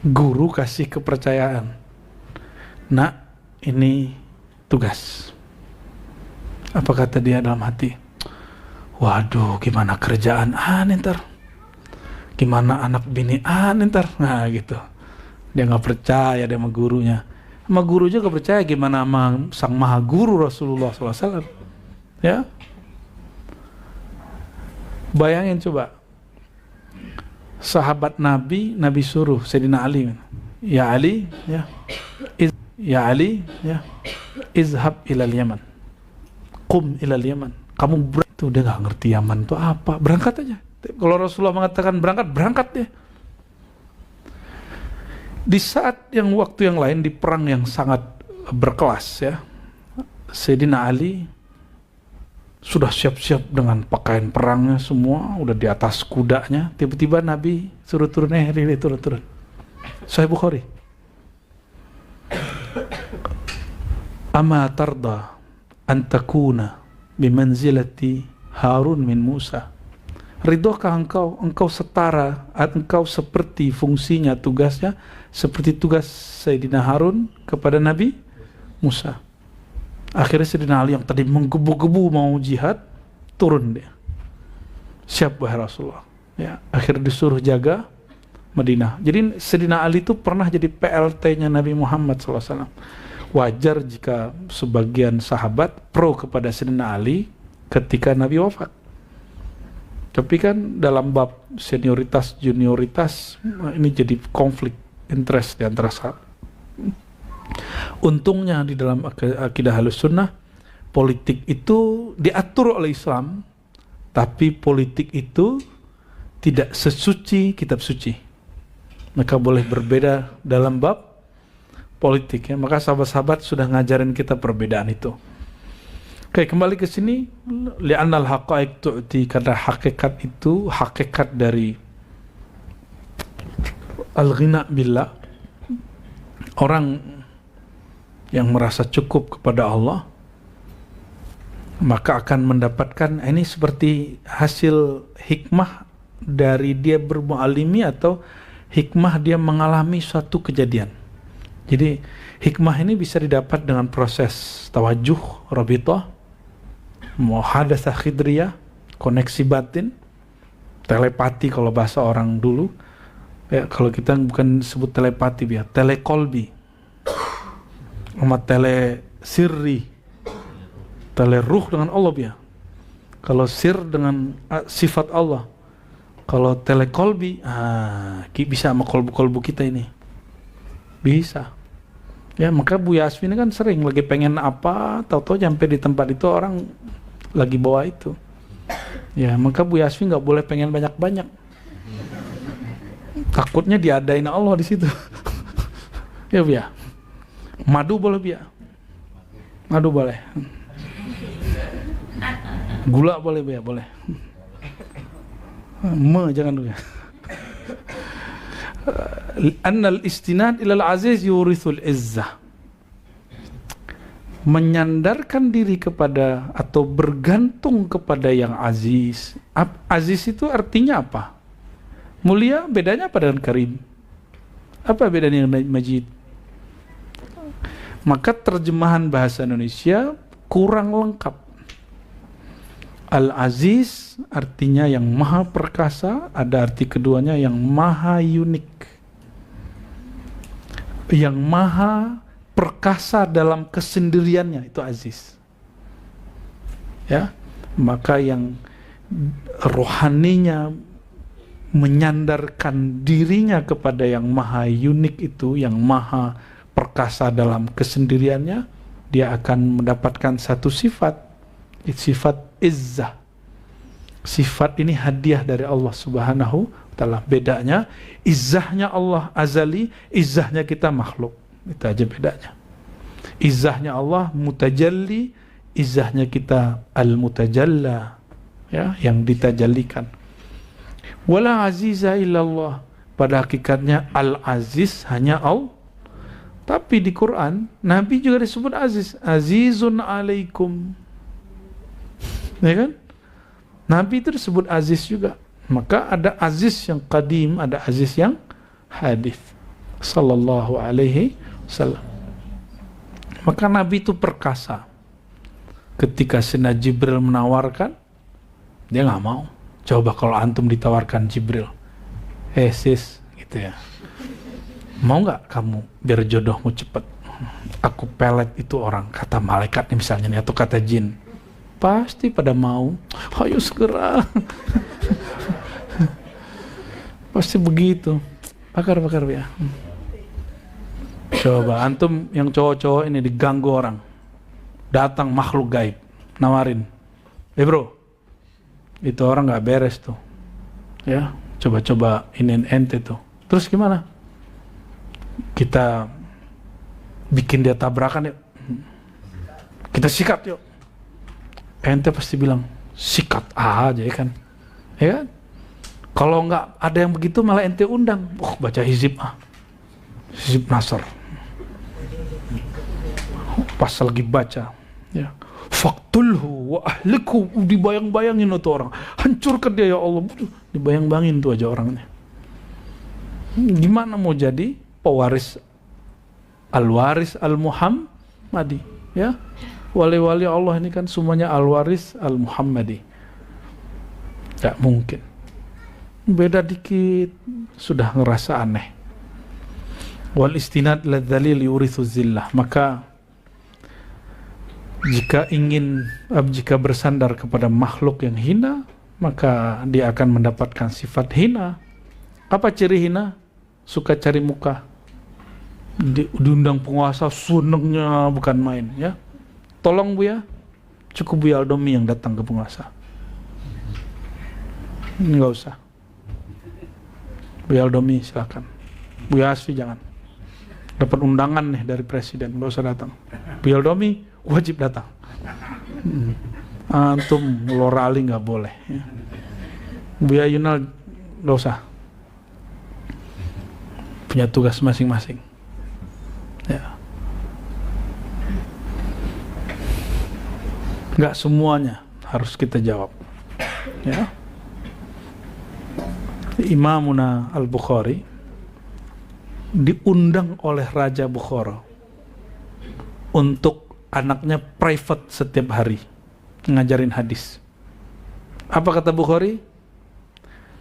guru kasih kepercayaan, nak, ini tugas. Apa kata dia dalam hati? Waduh, gimana kerjaan ntar? Gimana anak bini ntar? Nah gitu. Dia gak percaya dia sama gurunya. Sama guru juga percaya, gimana sama sang maha guru Rasulullah SAW. Ya. Bayangin coba, sahabat Nabi suruh Sayyidina Ali, ya Ali, ya Ali, ya, izhab ilal Yaman, qum ilal Yaman. Kamu tuh, dia nggak ngerti Yaman itu apa, berangkat aja. Kalau Rasulullah mengatakan berangkat ya. Di saat yang waktu yang lain di perang yang sangat berkelas ya, Sayyidina Ali sudah siap-siap dengan pakaian perangnya semua, udah di atas kudanya. Tiba-tiba Nabi suruh turun, turun. Sahih Bukhari. Ama tarda an takuna bimanzilati Harun min Musa. Ridhokah engkau setara, engkau seperti fungsinya, tugasnya seperti tugas Sayyidina Harun kepada Nabi Musa. Akhirnya Sayyidina Ali yang tadi menggebu-gebu mau jihad, turun dia. Siap wahai Rasulullah. Ya, akhirnya disuruh jaga Madinah. Jadi Sayyidina Ali itu pernah jadi PLT-nya Nabi Muhammad SAW. Wajar jika sebagian sahabat pro kepada Sayyidina Ali ketika Nabi wafat. Tapi kan dalam bab senioritas, junioritas, ini jadi konflik interest di antara sahabat. Untungnya di dalam akidah Ahlussunnah, politik itu diatur oleh Islam, tapi politik itu tidak sesuci kitab suci. Maka boleh berbeda dalam bab politik ya. Maka sahabat-sahabat sudah ngajarin kita perbedaan itu. Oke, kembali ke sini. Li'annal haqa'iq tu'ti, karena hakikat itu hakikat dari al-ghina billah. Orang yang merasa cukup kepada Allah maka akan mendapatkan ini seperti hasil hikmah dari dia bermu'alimi atau hikmah dia mengalami suatu kejadian. Jadi hikmah ini bisa didapat dengan proses tawajuh, rabitah, muhadatsah khidriyah, koneksi batin, telepati kalau bahasa orang dulu. Ya, kalau kita bukan sebut telepati, biar telekolbi, sama tele sirri, tele ruh dengan Allah biar. Kalau sir dengan sifat Allah. Kalau telekolbi, bisa sama kolbu-kolbu kita ini. Bisa. Ya, maka Bu Yasmin kan sering lagi pengen apa, tahu-tahu sampai di tempat itu orang lagi bawa itu. Ya, maka Bu Yasmin nggak boleh pengen banyak-banyak. Takutnya diadain Allah di situ. Ya, biar. Madu boleh biar. Madu boleh. Gula boleh biar, boleh. Jangan dulu ya. Annal istinad ilal aziz yurithul izzah. Menyandarkan diri kepada atau bergantung kepada yang aziz. Aziz itu artinya apa? Mulia, bedanya apa dengan karim? Apa bedanya dengan majid? Maka terjemahan bahasa Indonesia kurang lengkap. Al-Aziz artinya yang maha perkasa, ada arti keduanya yang maha unik, yang maha perkasa dalam kesendiriannya, itu Aziz. Ya, maka yang rohaninya menyandarkan dirinya kepada yang maha unik itu, yang maha perkasa dalam kesendiriannya, dia akan mendapatkan satu sifat izzah. Sifat ini hadiah dari Allah Subhanahu wa ta'ala. Bedanya, izzahnya Allah azali, izzahnya kita makhluk. Itu aja bedanya. Izzahnya Allah mutajalli, izzahnya kita al-mutajalla, ya, yang ditajallikan. Wala aziza illallah. Pada hakikatnya al-aziz hanya Allah. Tapi di Quran, Nabi juga disebut aziz. Azizun alaikum. Ya kan? Nabi itu disebut aziz juga. Maka ada aziz yang qadim, ada aziz yang hadith. Sallallahu alaihi wasallam. Maka Nabi itu perkasa. Ketika Sayyidina Jibril menawarkan, dia nggak mau. Coba kalau antum ditawarkan Jibril, sis, gitu ya. Mau nggak kamu biar jodohmu cepat? Aku pelet itu orang, kata malaikat nih misalnya nih, atau kata jin. Pasti pada mau. Ayo segera. Pasti begitu. Bakar ya. Coba antum yang cowok-cowok ini diganggu orang. Datang makhluk gaib, nawarin. Bro, itu orang nggak beres tuh. Ya, coba-coba ini ente tuh. Terus gimana? Kita bikin dia tabrakan yuk. Kita sikat yuk. Ente pasti bilang sikat aja ya kan. Ya kan? Kalau nggak ada yang begitu malah ente undang. Baca hizib Hizib Nasr. Pas lagi baca, ya. Faktulhu wa ahliku, dibayang-bayangin itu orang. Hancurkan dia ya Allah. Dibayang-bayangin tuh aja orangnya. Gimana mau jadi pewaris al-waris al-Muhammadi, ya? Wali-wali Allah ini kan semuanya al-waris al-Muhammadi. Tidak mungkin. Beda dikit sudah ngerasa aneh. Wal istinad ladzalil yurithu zillah. Maka jika bersandar kepada makhluk yang hina, maka dia akan mendapatkan sifat hina. Apa ciri hina? Suka cari muka. Diundang penguasa senengnya bukan main, ya. Tolong Bu ya, cukup Bu Aldomi yang datang ke penguasa. Enggak usah. Bu Aldomi silakan. Bu Yasfi jangan. Dapat undangan nih dari presiden, enggak usah datang. Bu Aldomi wajib datang. Antum lorali nggak boleh. Ya. Buya Yunal nggak usah. Punya tugas masing-masing. Ya. Nggak semuanya harus kita jawab. Ya. Imamuna Al-Bukhari diundang oleh Raja Bukhara untuk anaknya private setiap hari ngajarin hadis. Apa kata Bukhari?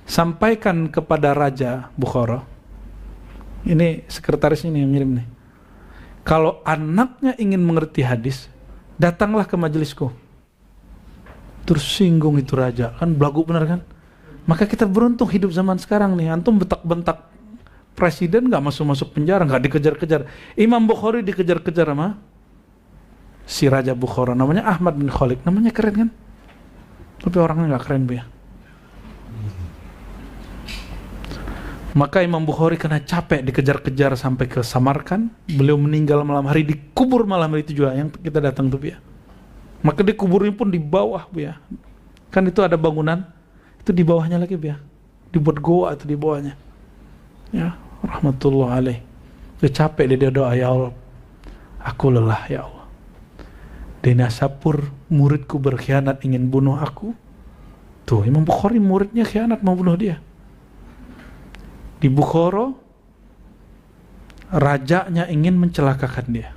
Sampaikan kepada Raja Bukhara. Ini sekretaris ini yang ngirim nih. Kalau anaknya ingin mengerti hadis, datanglah ke majelisku. Terus singgung itu raja, kan belagu benar kan? Maka kita beruntung hidup zaman sekarang nih. Antum bentak-bentak presiden nggak masuk penjara, nggak dikejar-kejar. Imam Bukhari dikejar-kejar sama si Raja Bukhara, namanya Ahmad bin Khalid. Namanya keren kan? Tapi orangnya nggak keren, Bu ya. Maka Imam Bukhari kena capek dikejar-kejar sampai ke Samarkand. Beliau meninggal malam hari, dikubur malam hari itu juga yang kita datang tuh, Bu ya. Maka dikuburnya pun di bawah, Bu ya. Kan itu ada bangunan, itu di bawahnya lagi, Bu ya. Dibuat goa itu di bawahnya. Ya, rahmatullah alaih. Dia capek, dia doa, ya Allah, aku lelah ya Allah. Dena Sapur, muridku berkhianat ingin bunuh aku. Tuh, Imam Bukhari muridnya khianat mau bunuh dia. Di Bukhara, rajanya ingin mencelakakan dia.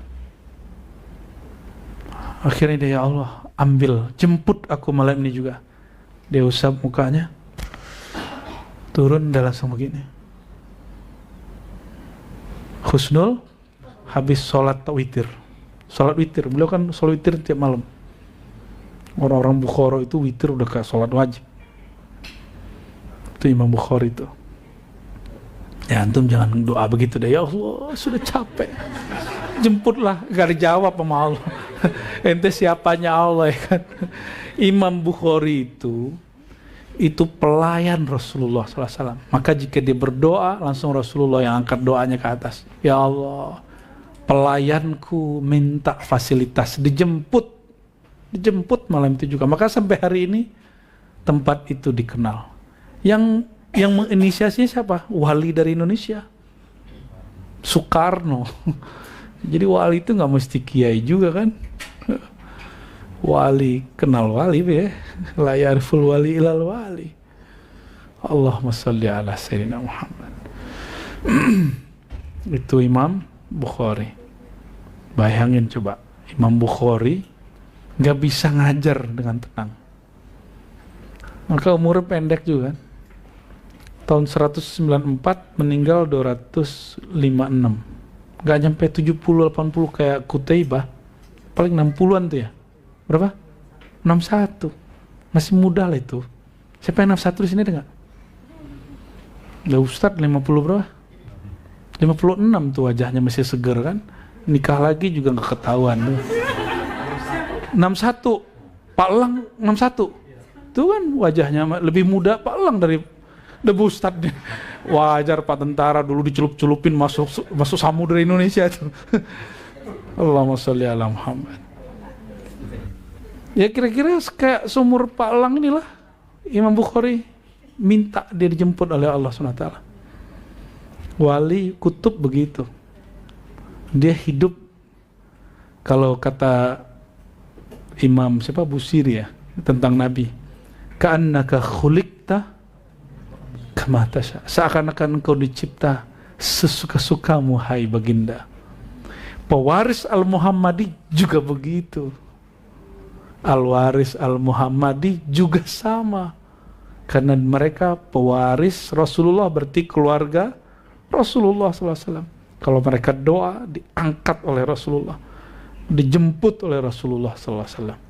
Akhirnya dia, ya Allah, ambil, jemput aku malam ini juga. Dia usap mukanya, turun dan langsung begini. Husnul, habis sholat witir. Sholat witir, beliau kan sholat witir tiap malam. Orang-orang Bukhara itu witir udah kayak sholat wajib. Itu Imam Bukhari itu. Ya antum jangan doa begitu deh, ya Allah sudah capek, jemputlah. Gak dijawab sama Allah. Ente siapanya Allah ya kan. Imam Bukhari itu pelayan Rasulullah SAW. Maka jika dia berdoa, langsung Rasulullah yang angkat doanya ke atas. Ya Allah, pelayanku minta fasilitas, dijemput malam itu juga. Maka sampai hari ini tempat itu dikenal. Yang menginisiasinya siapa? Wali dari Indonesia, Soekarno. Jadi wali itu nggak mesti kiai juga kan? Wali, kenal wali ya. La yarful wali ilal wali. Allahumma sholli ala sayyidina Muhammad. Itu Imam Bukhari. Bayangin coba, Imam Bukhari nggak bisa ngajar dengan tenang. Maka umurnya pendek juga kan. Tahun 194 meninggal 256. Gak nyampe 70-80 kayak Qutaibah. Paling 60-an tuh ya. Berapa? 61. Masih muda lah itu. Siapa yang 61 di sini ada gak? Udah Ustadz 50 berapa? 56 tuh wajahnya masih seger kan. Nikah lagi juga gak ketahuan tuh. 61. Pak Elang 61. Tuh kan wajahnya lebih muda Pak Elang dari Debu Ustadz. Wajar Pak tentara dulu dicelup-celupin masuk samudera Indonesia tuh. Allahumma sholli ala Muhammad. Ya kira-kira kayak seumur Pak Elang inilah Imam Bukhari minta dia dijemput oleh Allah SWT. Wali kutub begitu. Dia hidup, kalau kata Imam siapa Busiri ya tentang Nabi, ka'annaka khuliqta kama tasha, seakan-akan engkau dicipta sesuka-sukamu hai baginda. Pewaris Al-Muhammadi juga begitu. Al-Waris Al-Muhammadi juga sama. Karena mereka pewaris Rasulullah, berarti keluarga Rasulullah SAW. Kalau mereka doa, diangkat oleh Rasulullah, dijemput oleh Rasulullah SAW.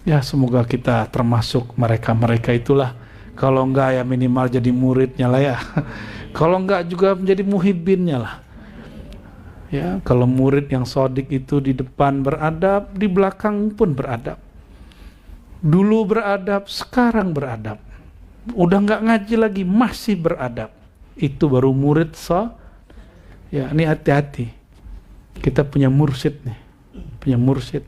Ya semoga kita termasuk mereka-mereka itulah. Kalau enggak ya minimal jadi muridnya lah ya. Kalau enggak juga menjadi muhibbinnya lah. Ya, kalau murid yang sodik itu di depan beradab, di belakang pun beradab. Dulu beradab, sekarang beradab. Udah enggak ngaji lagi, masih beradab. Itu baru murid ya, ini hati-hati. Kita punya mursyid nih. Punya mursyid.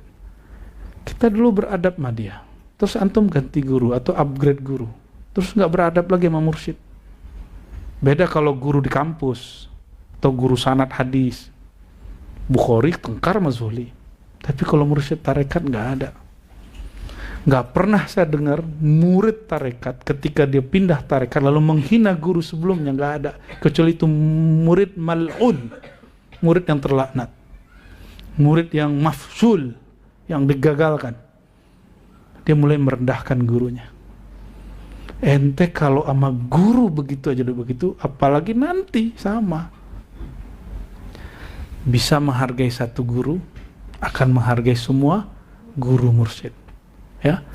Kita dulu beradab sama dia, terus antum ganti guru atau upgrade guru, terus nggak beradab lagi sama mursyid. Beda kalau guru di kampus atau guru sanad hadis, Bukhari tengkar sama Zuhli. Tapi kalau mursyid tarekat nggak ada. Nggak pernah saya dengar murid tarekat ketika dia pindah tarekat lalu menghina guru sebelumnya, nggak ada. Kecuali itu murid mal'un, murid yang terlaknat, murid yang mafsul, yang digagalkan. Dia mulai merendahkan gurunya. Ente kalau sama guru begitu aja begitu, apalagi nanti sama. Bisa menghargai satu guru, akan menghargai semua guru mursyid. Ya,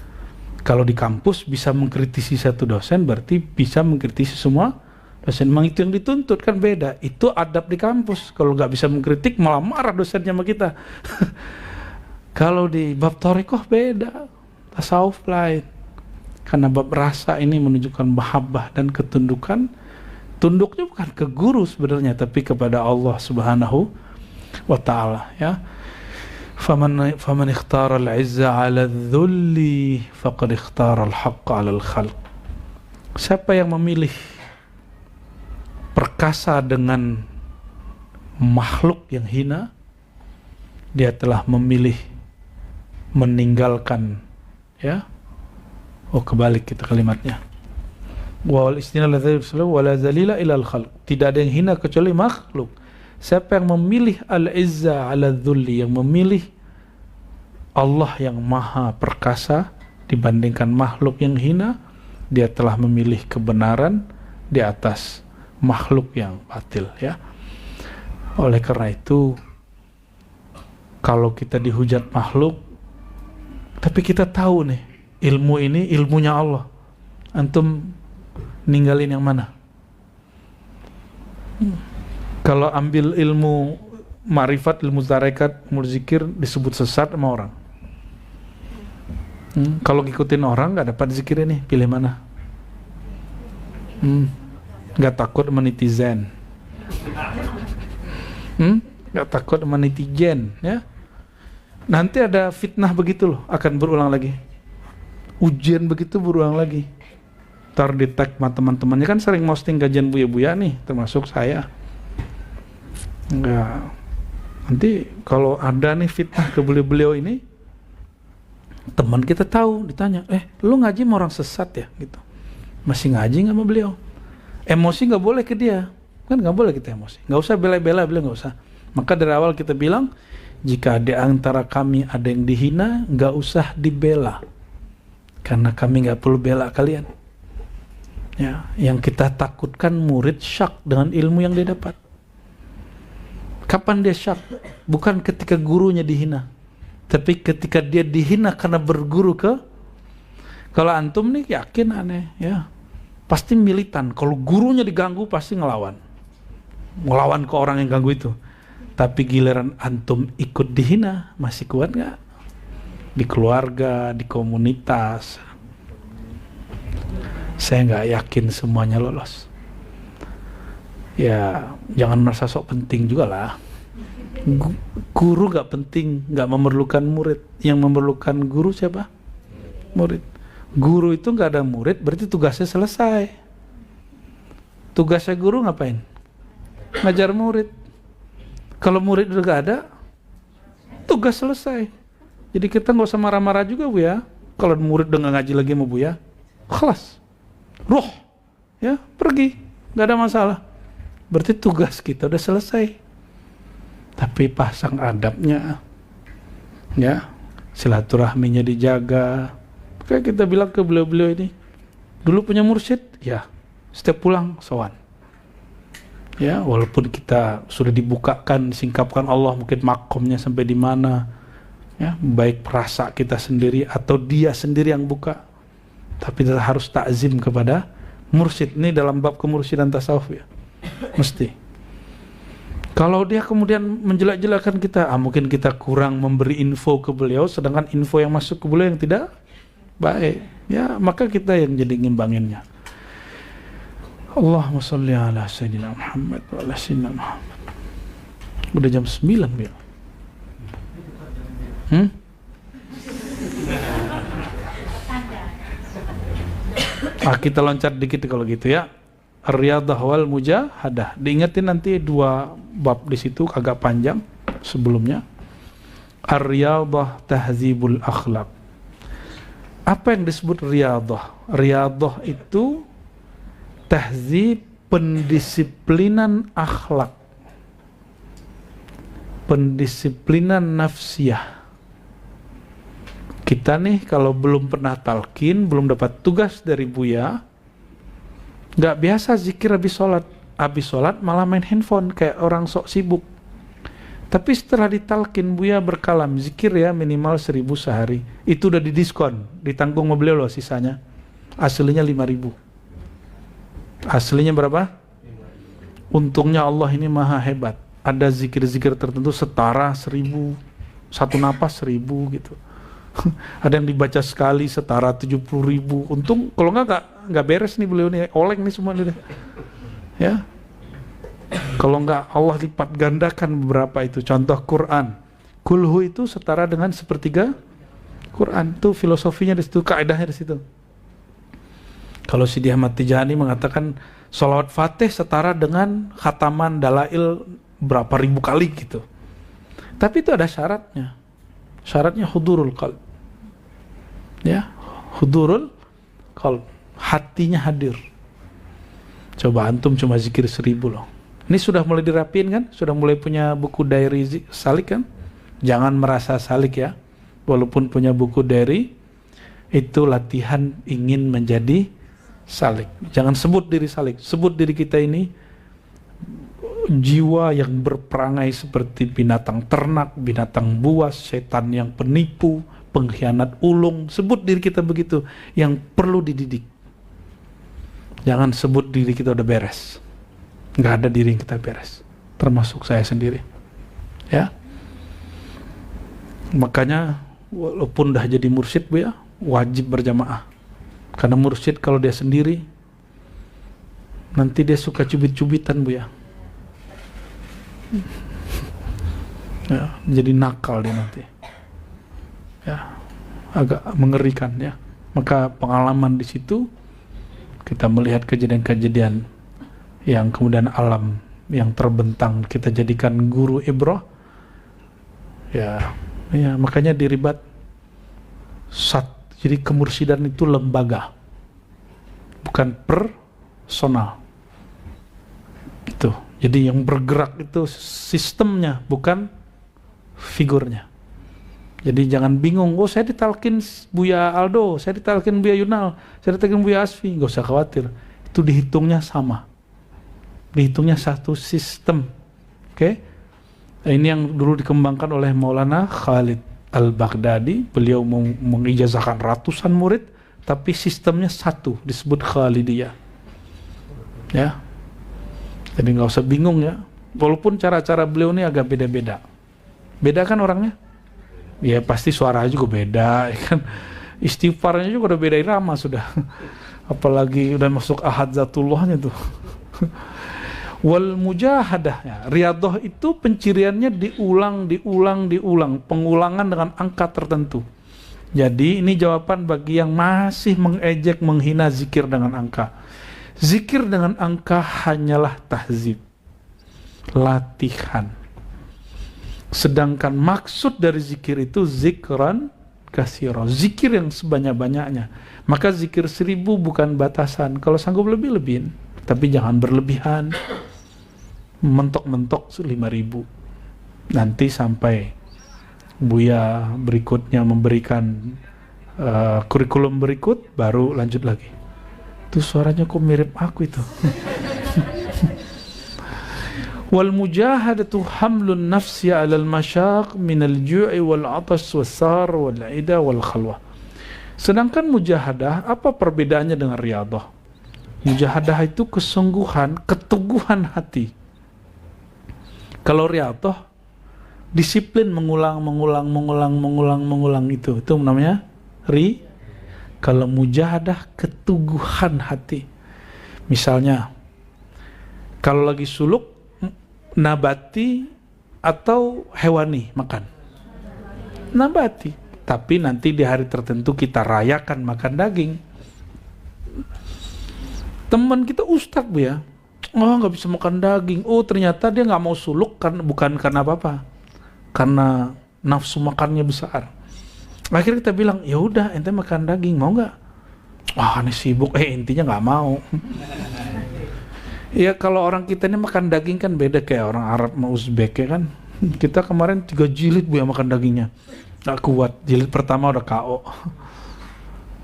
kalau di kampus bisa mengkritisi satu dosen, berarti bisa mengkritisi semua dosen. Memang itu yang dituntut, kan beda. Itu adab di kampus. Kalau nggak bisa mengkritik, malah marah dosennya sama kita. Kalau di bab thariqah beda, tasawuf lain. Karena bab rasa ini menunjukkan mahabbah dan ketundukan. Tunduknya bukan ke guru sebenarnya, tapi kepada Allah Subhanahu wa Ta'ala. Ya. فمن اختار العزة على الذل فقد اختار الحق على الخلق. Siapa yang memilih perkasa dengan makhluk yang hina, dia telah memilih meninggalkan, ya. Oh, kebalik kita kalimatnya. Wal istinal wala zalila ila al-khalq. Tidak ada yang hina kecuali makhluk. Siapa yang memilih al-izza ala dhulli, yang memilih Allah yang maha perkasa dibandingkan makhluk yang hina, dia telah memilih kebenaran di atas makhluk yang batil, ya. Oleh karena itu, kalau kita dihujat makhluk, tapi kita tahu nih, ilmu ini ilmunya Allah, antum ninggalin yang mana? Kalau ambil ilmu ma'rifat, ilmu tarekat, ilmu zikir, disebut sesat sama orang. Kalau ngikutin orang nggak dapat zikir ini, pilih mana? Nggak takut sama netizen, nggak takut sama netizen, ya. Nanti ada fitnah begitu loh, akan berulang lagi. Ujian begitu berulang lagi. Ntar di tag sama teman-temannya, kan sering posting kajian Buya-Buya nih, termasuk saya. Enggak. Nanti kalau ada nih fitnah ke beliau ini, teman kita tahu, ditanya, lu ngaji sama orang sesat ya? Gitu. Masih ngaji nggak sama beliau? Emosi nggak boleh ke dia, kan nggak boleh kita emosi. Nggak usah bela-bela beliau, nggak usah. Maka dari awal kita bilang, jika di antara kami ada yang dihina, nggak usah dibela, karena kami nggak perlu bela kalian. Ya, yang kita takutkan murid syak dengan ilmu yang dia dapat. Kapan dia syak? Bukan ketika gurunya dihina, tapi ketika dia dihina karena berguru ke. Kalau antum nih yakin aneh, ya pasti militan. Kalau gurunya diganggu pasti ngelawan ke orang yang ganggu itu. Tapi giliran antum ikut dihina, masih kuat nggak? Di keluarga, di komunitas, saya nggak yakin semuanya lolos. Ya jangan merasa sok penting juga lah. Guru nggak penting, nggak memerlukan murid. Yang memerlukan guru siapa? Murid. Guru itu nggak ada murid, berarti tugasnya selesai. Tugasnya guru ngapain? Ngajar murid. Kalau murid udah nggak ada, tugas selesai. Jadi kita nggak usah marah-marah juga, Bu, ya. Kalau murid udah nggak ngaji lagi sama Bu, ya, kelas, roh, ya pergi, nggak ada masalah. Berarti tugas kita udah selesai. Tapi pasang adabnya, ya, silaturahminya dijaga. Kayak kita bilang ke beliau-beliau ini, dulu punya mursyid, ya, setiap pulang sowan. Ya, walaupun kita sudah dibukakan, disingkapkan Allah mungkin makomnya sampai di mana, ya, baik perasa kita sendiri atau dia sendiri yang buka, tapi kita harus takzim kepada mursyid. Ini dalam bab kemursyidaan tasawuf, ya, mesti. Kalau dia kemudian menjelek-jelekan kita, mungkin kita kurang memberi info ke beliau, sedangkan info yang masuk ke beliau yang tidak baik, ya, maka kita yang jadi ngimbanginnya. Allahumma sholli ala Sayyidina Muhammad wa ala Sayyidina Muhammad. Udah jam 9, ya. Kita loncat dikit kalau gitu ya. Ar-Riyadah wal Mujahadah. Diingetin nanti 2 bab di situ agak panjang sebelumnya. Ar-Riyadah Tahzibul Akhlaq. Apa yang disebut riyadah? Riyadah itu tahzib, pendisiplinan akhlak, pendisiplinan nafsiyah. Kita nih kalau belum pernah talqin, belum dapat tugas dari Buya, nggak biasa zikir habis sholat malah main handphone kayak orang sok sibuk. Tapi setelah ditalqin Buya berkalam, zikir ya minimal 1000 sehari. Itu udah didiskon, ditanggung sama beliau loh sisanya. Aslinya 5.000. Aslinya berapa? Untungnya Allah ini maha hebat. Ada zikir-zikir tertentu setara 1000, satu napas 1000 gitu. Ada yang dibaca sekali setara 70.000. Untung kalau nggak beres nih beliau nih, oleng nih semua nih. Ya. Kalau nggak Allah lipat gandakan beberapa itu. Contoh Quran. Kulhu itu setara dengan 1/3 Quran. Itu filosofinya di situ, kaidahnya di situ. Kalau Sidi Ahmad Tijani mengatakan sholawat Fatih setara dengan khataman dalail berapa ribu kali gitu. Tapi itu ada syaratnya. Syaratnya hudurul qalb. Ya, hudurul qalb. Hatinya hadir. Coba antum cuma zikir 1000 loh. Ini sudah mulai dirapiin kan? Sudah mulai punya buku diary salik kan? Jangan merasa salik ya. Walaupun punya buku diary, itu latihan ingin menjadi salik. Jangan sebut diri salik. Sebut diri kita ini jiwa yang berperangai seperti binatang ternak, binatang buas, setan yang penipu, pengkhianat ulung. Sebut diri kita begitu, yang perlu dididik. Jangan sebut diri kita udah beres. Nggak ada diri yang kita beres, termasuk saya sendiri. Ya, makanya walaupun udah jadi mursyid Bu ya, wajib berjamaah. Karena mursyid kalau dia sendiri, nanti dia suka cubit-cubitan Bu ya. Ya, jadi nakal dia nanti. Ya, agak mengerikan ya. Maka pengalaman di situ kita melihat kejadian-kejadian yang kemudian alam yang terbentang kita jadikan guru ibrah. Ya, makanya diribat jadi kemursidan itu lembaga, bukan personal. Itu. Jadi yang bergerak itu sistemnya, bukan figurnya. Jadi jangan bingung, oh saya ditalkin Buya Aldo, saya ditalkin Buya Yunal, saya ditalkin Buya Asfi. Gak usah khawatir, itu dihitungnya sama, dihitungnya satu sistem. Oke? Ini yang dulu dikembangkan oleh Maulana Khalid Al-Baghdadi. Beliau mengijazahkan ratusan murid, tapi sistemnya satu, disebut Khalidiyah. Ya, jadi nggak usah bingung ya. Walaupun cara-cara beliau ini agak beda-beda. Beda kan orangnya? Ya pasti suaranya juga beda, ya kan? Istighfarnya juga udah beda irama sudah. Apalagi udah masuk ahad zatullahnya tuh. Wal mujahadah ya. Riyadah itu penciriannya diulang, pengulangan dengan angka tertentu. Jadi ini jawaban bagi yang masih mengejek, menghina zikir dengan angka. Zikir dengan angka hanyalah tahzib, latihan. Sedangkan maksud dari zikir itu zikran katsira, zikir yang sebanyak-banyaknya. Maka zikir 1000 bukan batasan. Kalau sanggup lebih-lebihin, tapi jangan berlebihan. Mentok-mentok 5.000. Nanti sampai Buya berikutnya memberikan kurikulum berikut, baru lanjut lagi. Itu suaranya kok mirip aku itu. Wal mujahadatu hamlun nafsi 'alal masyaq minal ju'i wal 'atash was-sahar wal 'ida wal khalwah. Sedangkan mujahadah, apa perbedaannya dengan riyadah? Mujahadah itu kesungguhan, keteguhan hati. Kalau riyadah, disiplin mengulang itu namanya ri. Kalau mujahadah, keteguhan hati. Misalnya, kalau lagi suluk, nabati atau hewani makan. Nabati. Tapi nanti di hari tertentu kita rayakan makan daging. Teman kita ustadz Bu ya, oh nggak bisa makan daging. Oh ternyata dia nggak mau suluk karena bukan karena apa-apa, karena nafsu makannya besar. Akhirnya kita bilang, ya udah ente makan daging mau nggak? Wah ini sibuk, intinya nggak mau. Ya kalau orang kita ini makan daging kan beda kayak orang Arab sama Uzbek ya kan. Kita kemarin 3 jilid Bu ya makan dagingnya, nggak kuat. Jilid pertama udah KO.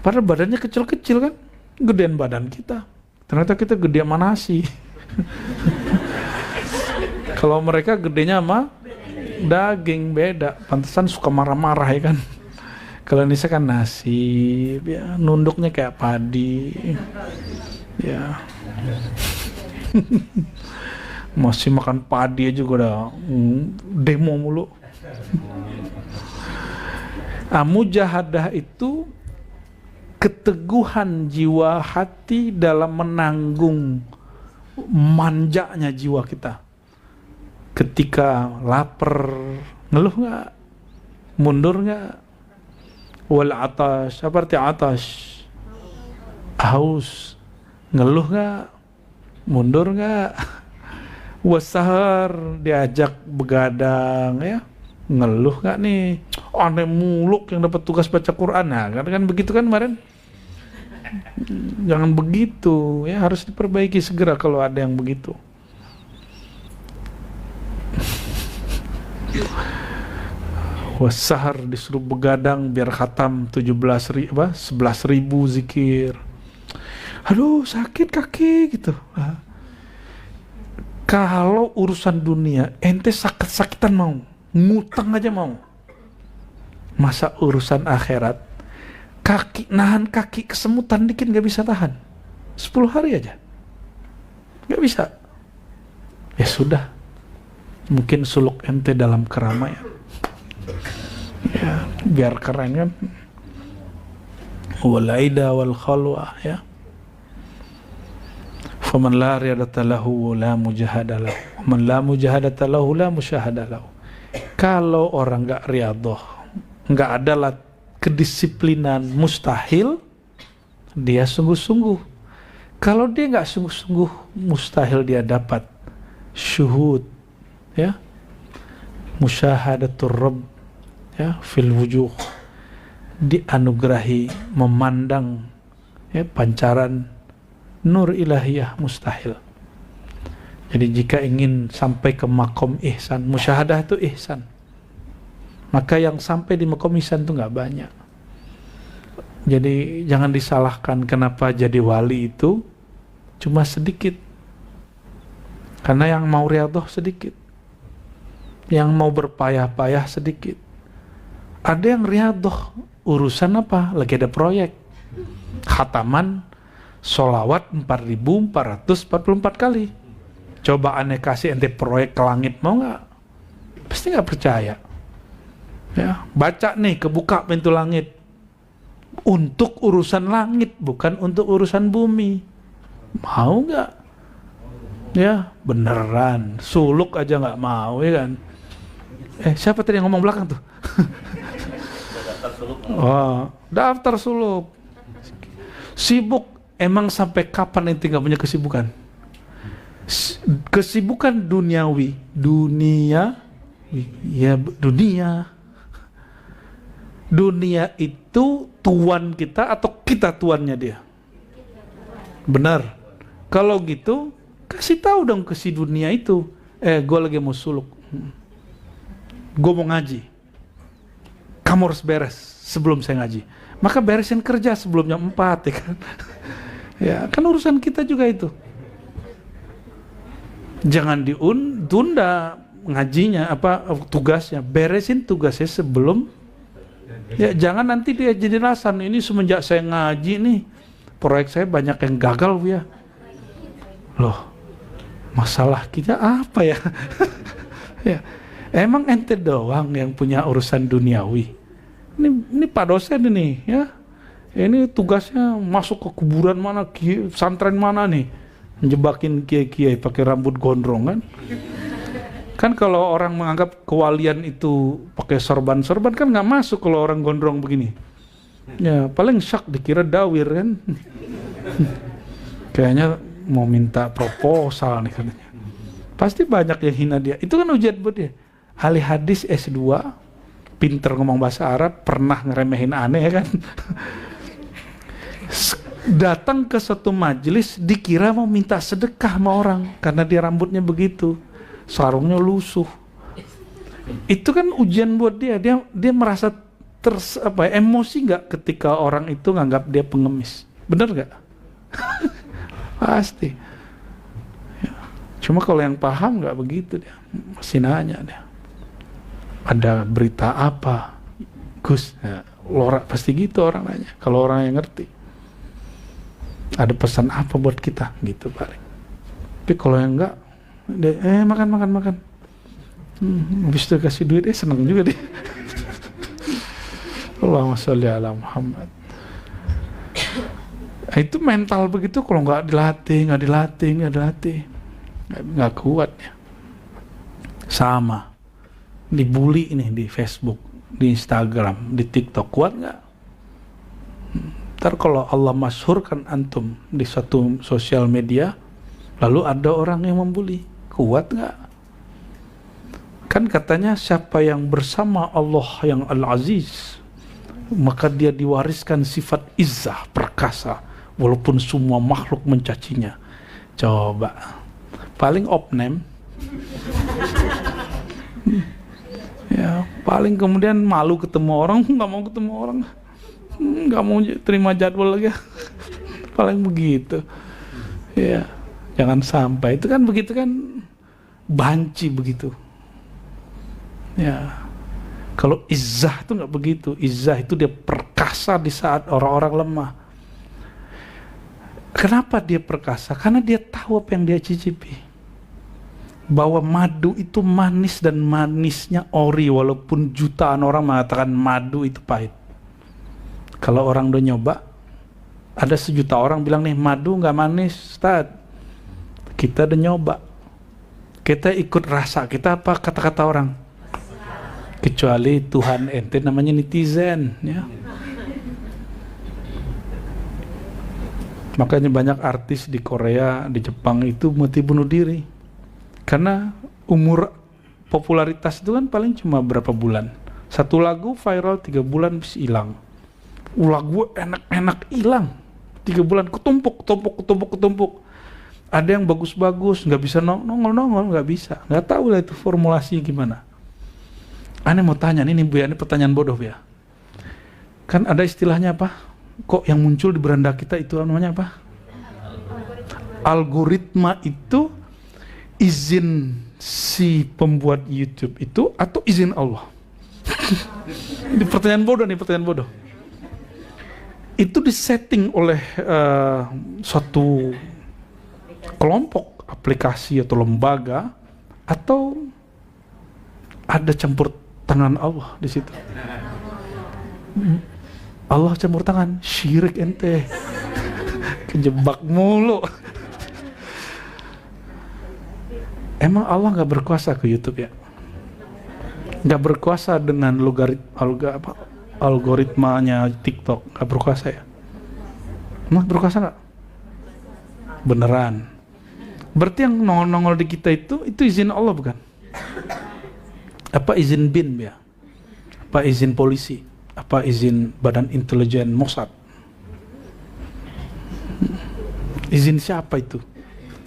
Padahal badannya kecil-kecil kan, gedean badan kita. Ternyata kita gede sama nasi. Kalau mereka gedenya sama daging beda. Pantesan suka marah-marah ya kan. Kalau Nisa kan nasi, ya nunduknya kayak padi. Ya. Masih makan padi aja juga udah demo mulu. Mujahadah itu keteguhan jiwa hati dalam menanggung manjanya jiwa kita. Ketika lapar, ngeluh nggak? Mundur nggak? Wal atas, seperti atas, haus, ngeluh nggak? Mundur nggak? Wasahar, diajak begadang ya, ngeluh nggak nih? Aneh muluk yang dapat tugas baca Quran, nah kan begitu kan kemarin. Jangan begitu ya, harus diperbaiki segera kalau ada yang begitu. Wasahar, disuruh begadang biar khatam 11.000 zikir. Aduh sakit kaki gitu. Kalau urusan dunia ente sakit-sakitan mau, ngutang aja mau. Masa urusan akhirat, nahan kaki kesemutan dikit gak bisa tahan 10 hari aja gak bisa. Ya sudah, mungkin suluk ente dalam keramaian ya, biar keren kan. Walaida wal khalwa ya. Faman la riyadata lahu la mujahada lahu, man la mujahadata lahu la musyahada lahu. Kalau orang gak riyadhah, gak ada kedisiplinan, mustahil dia sungguh-sungguh. Kalau dia nggak sungguh-sungguh, mustahil dia dapat syuhud, ya, musyahadatur Rabb, ya, fil wujuh, dianugerahi memandang ya pancaran nur ilahiyah, mustahil. Jadi jika ingin sampai ke makom ihsan, musyahadah itu ihsan, maka yang sampai di makom ihsan itu nggak banyak. Jadi jangan disalahkan kenapa jadi wali itu cuma sedikit, karena yang mau riyadhah sedikit, yang mau berpayah-payah sedikit. Ada yang riyadhah urusan apa? Lagi ada proyek khataman sholawat 4.444 kali. Coba aneh kasih ente proyek ke langit, mau nggak? Pasti nggak percaya. Ya, baca nih, kebuka pintu langit. Untuk urusan langit, bukan untuk urusan bumi. Mau nggak? Ya, beneran. Suluk aja nggak mau, ya kan? Siapa tadi yang ngomong belakang tuh? Oh, daftar suluk. Sibuk. Emang sampai kapan ente nggak punya kesibukan? Kesibukan duniawi, ya dunia. Dunia itu tuan kita atau kita tuannya dia? Benar. Kalau gitu, kasih tahu dong ke si dunia itu. Gue lagi mau suluk. Gue mau ngaji. Kamu harus beres sebelum saya ngaji. Maka beresin kerja sebelum jam 4 ya kan. Ya kan urusan kita juga itu. Jangan ditunda ngajinya, tugasnya. Beresin tugasnya sebelum. Ya jangan nanti dia jadi alasan, ini semenjak saya ngaji nih proyek saya banyak yang gagal ya. Loh, masalah kita apa ya? Ya, emang ente doang yang punya urusan duniawi. Ini Pak dosen ini ya. Ini tugasnya masuk ke kuburan mana, pesantren mana nih, njebakin kiai-kiai pakai rambut gondrong kan. Kan kalau orang menganggap kewalian itu pakai sorban-sorban kan nggak masuk kalau orang gondrong begini. Ya paling syak dikira dawir kan. Kayaknya mau minta proposal nih katanya. Pasti banyak yang hina dia. Itu kan ujian buat dia. Ahli hadis S2, pinter ngomong bahasa Arab, pernah ngeremehin aneh ya kan. Datang ke suatu majelis dikira mau minta sedekah sama orang karena dia rambutnya begitu, sarungnya lusuh. Itu kan ujian buat dia. Dia merasa emosi nggak ketika orang itu nganggap dia pengemis. Bener nggak? Pasti. Ya. Cuma kalau yang paham nggak begitu dia, masih nanya dia. Ada berita apa, Gus? Ya, lorak pasti gitu orang nanya. Kalau orang yang ngerti, ada pesan apa buat kita? Gitu paling. Tapi kalau yang enggak, dia, makan. Habis itu kasih duit, seneng juga dia. Allahumma sholli ala Muhammad. Itu mental begitu kalau nggak dilatih, nggak kuat ya. Sama, dibully ini di Facebook, di Instagram, di TikTok, kuat nggak? Ntar kalau Allah masyhurkan antum di satu sosial media, lalu ada orang yang membuli, kuat nggak? Kan katanya siapa yang bersama Allah yang Al-Aziz, maka dia diwariskan sifat izzah, perkasa, walaupun semua makhluk mencacinya. Coba, paling opname, ya paling kemudian malu ketemu orang, nggak mau ketemu orang, nggak mau terima jadwal lagi, paling begitu. Ya, jangan sampai itu kan begitu kan, banci begitu. Ya. Kalau izzah itu nggak begitu. Izzah itu dia perkasa di saat orang-orang lemah. Kenapa dia perkasa? Karena dia tahu apa yang dia cicipi. Bahwa madu itu manis dan manisnya ori, walaupun jutaan orang mengatakan madu itu pahit. Kalau orang udah nyoba, ada 1 juta orang bilang nih madu nggak manis, Ustaz. Kita udah nyoba. Kita ikut rasa kita, apa kata-kata orang? Kecuali Tuhan ente namanya netizen ya. Makanya banyak artis di Korea, di Jepang itu mati bunuh diri karena umur popularitas itu kan paling cuma berapa bulan. Satu lagu viral 3 bulan bisa hilang. Lagu enak-enak hilang 3 bulan, ketumpuk. Ada yang bagus-bagus nggak bisa nongol, nggak bisa, nggak tahu lah itu formulasinya gimana. Aneh mau tanya, ini Bu ya, ini pertanyaan bodoh ya. Kan ada istilahnya apa? Kok yang muncul di beranda kita itu namanya apa? Algoritma itu izin si pembuat YouTube itu atau izin Allah? Ini pertanyaan bodoh. Itu disetting oleh suatu kelompok aplikasi atau lembaga, atau ada campur tangan Allah di situ. Allah campur tangan, syirik ente. Kejebak mulu. Emang Allah nggak berkuasa ke YouTube ya? Nggak berkuasa dengan algoritmanya TikTok, nggak berkuasa ya? Emang berkuasa nggak? Beneran. Berarti yang nongol-nongol di kita itu izin Allah bukan? Apa izin BIN ya? Apa izin polisi? Apa izin Badan Intelijen Mossad? Izin siapa itu?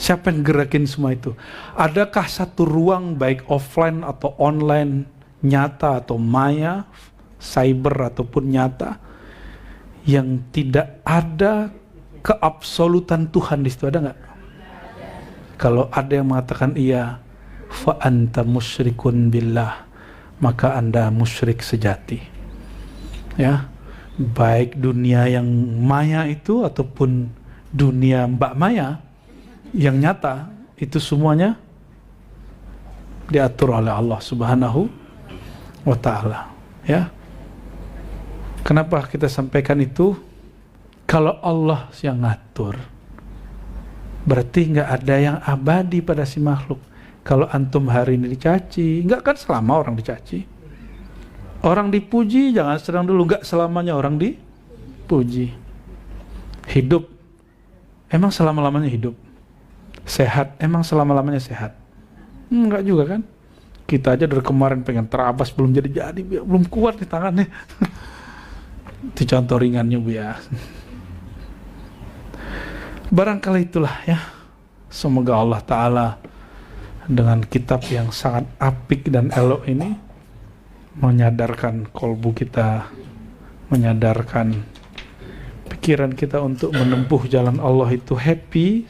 Siapa yang gerakin semua itu? Adakah satu ruang baik offline atau online, nyata atau maya, cyber ataupun nyata, yang tidak ada keabsolutan Tuhan di situ? Ada nggak? Kalau ada yang mengatakan iya, fa anta musyrikun billah, maka Anda musyrik sejati. Ya, baik dunia yang maya itu ataupun dunia mbak maya yang nyata, itu semuanya diatur oleh Allah Subhanahu wa ta'ala. Ya. Kenapa kita sampaikan itu? Kalau Allah yang ngatur, berarti nggak ada yang abadi pada si makhluk. Kalau antum hari ini dicaci, nggak kan selama orang dicaci. Orang dipuji jangan sedang dulu, nggak selamanya orang dipuji. Hidup emang selama-lamanya hidup? Sehat, emang selama-lamanya sehat? Enggak juga kan? Kita aja dari kemarin pengen terabas, belum jadi-jadi, belum kuat nih tangannya. Itu contoh ringannya, Bu ya. Barangkali itulah ya. Semoga Allah Ta'ala dengan kitab yang sangat apik dan elok ini menyadarkan kolbu kita, menyadarkan pikiran kita untuk menempuh jalan Allah itu happy,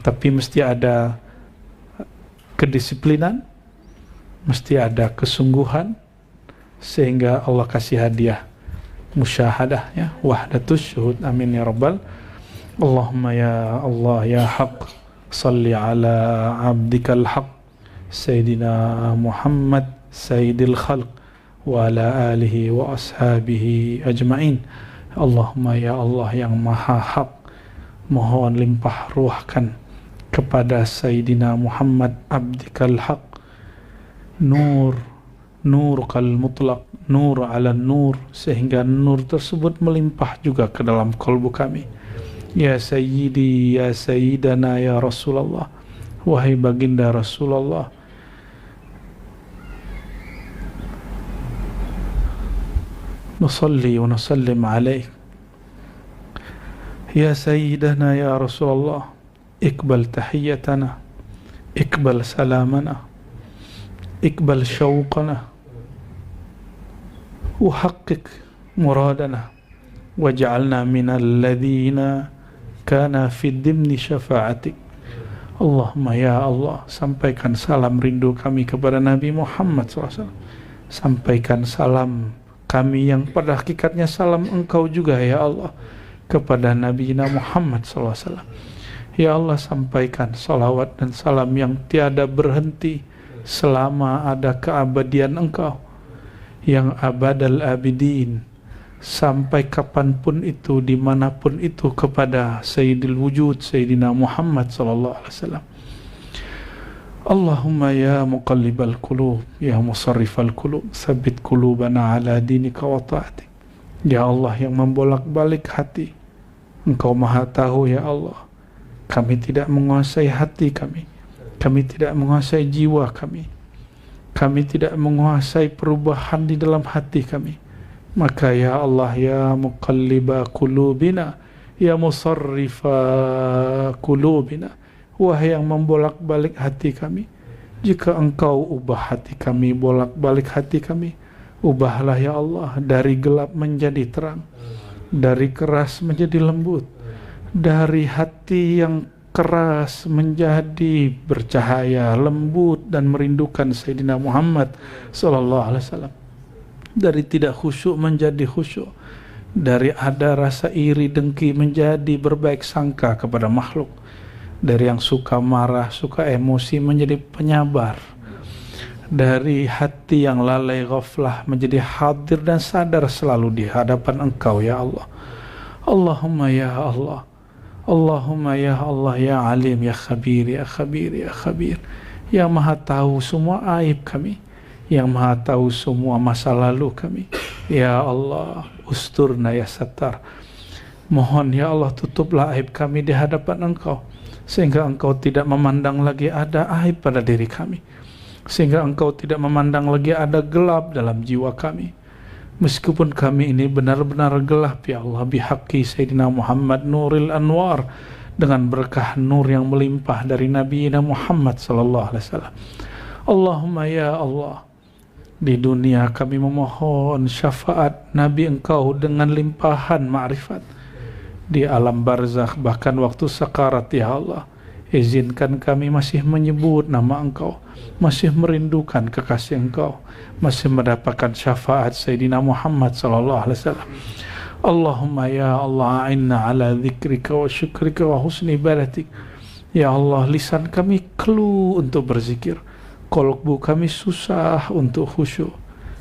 tapi mesti ada kedisiplinan, mesti ada kesungguhan, sehingga Allah kasih hadiah musyahadah ya, wahdatus syuhud. Amin ya rabbal. Allahumma ya Allah ya haq, salli ala abdikal haq Sayyidina Muhammad Sayyidil khalq wa ala alihi wa ashabihi ajma'in. Allahumma ya Allah yang maha hak, mohon limpah ruahkan kepada Sayyidina Muhammad abdikal haq, nur kal mutlaq, nur ala nur, sehingga nur tersebut melimpah juga ke dalam kalbu kami. Ya Sayyidi, ya Sayyidana, ya Rasulullah, wahai baginda Rasulullah, nusalli wa nusallim alaik. Ya Sayyidana, ya Rasulullah, ikbal tahiyyatana, ikbal salamana, ikbal syauqana, uhaqqiq muradana, waj'alna minal ladhina kana fi dimni syafa'atik. Allahumma ya Allah, sampaikan salam rindu kami kepada Nabi Muhammad SAW. Sampaikan salam kami yang pada hakikatnya salam Engkau juga ya Allah kepada Nabi Muhammad SAW. Ya Allah, sampaikan salawat dan salam yang tiada berhenti selama ada keabadian Engkau, yang abadal abidin, sampai kapanpun itu, dimanapun itu, kepada Sayyidil Wujud, Sayyidina Muhammad sallallahu alaihi wasallam. Allahumma ya muqallibal qulub, ya musarrifal qulub, tsabbit qulubana ala dinika wa ta'atik. Ya Allah yang membolak-balik hati, Engkau maha tahu ya Allah. Kami tidak menguasai hati kami, kami tidak menguasai jiwa kami, kami tidak menguasai perubahan di dalam hati kami. Maka ya Allah ya muqalliba qulubina, ya musarrifa qulubina, wahai yang membolak-balik hati kami, jika Engkau ubah hati kami, bolak-balik hati kami, ubahlah ya Allah dari gelap menjadi terang, dari keras menjadi lembut, dari hati yang keras menjadi bercahaya, lembut dan merindukan Sayyidina Muhammad sallallahu alaihi wasallam. Dari tidak khusyuk menjadi khusyuk, dari ada rasa iri dengki menjadi berbaik sangka kepada makhluk, dari yang suka marah, suka emosi menjadi penyabar, dari hati yang lalai ghaflah menjadi hadir dan sadar selalu di hadapan Engkau ya Allah. Allahumma ya Allah, Allahumma ya Allah ya alim ya khabir ya khabir ya khabir, yang maha tahu semua aib kami, yang maha tahu semua masa lalu kami. Ya Allah, usturna ya sattar, mohon ya Allah tutuplah aib kami di hadapan Engkau, sehingga Engkau tidak memandang lagi ada aib pada diri kami, sehingga Engkau tidak memandang lagi ada gelap dalam jiwa kami. Meskipun kami ini benar-benar gelap ya Allah, bihaqqi Sayyidina Muhammad nuril anwar, dengan berkah nur yang melimpah dari Nabi Muhammad sallallahu alaihi wasallam. Allahumma ya Allah, di dunia kami memohon syafaat Nabi Engkau dengan limpahan ma'rifat. Di alam barzakh, bahkan waktu sakarat ya Allah, izinkan kami masih menyebut nama Engkau, masih merindukan kekasih Engkau, masih mendapatkan syafaat Sayyidina Muhammad sallallahu alaihi wasallam. Allahumma ya Allah, a'inna ala dzikrika wa syukrika wa husni ibadatik. Ya Allah, lisan kami keluh untuk berzikir, qalbu kami susah untuk khusyuk,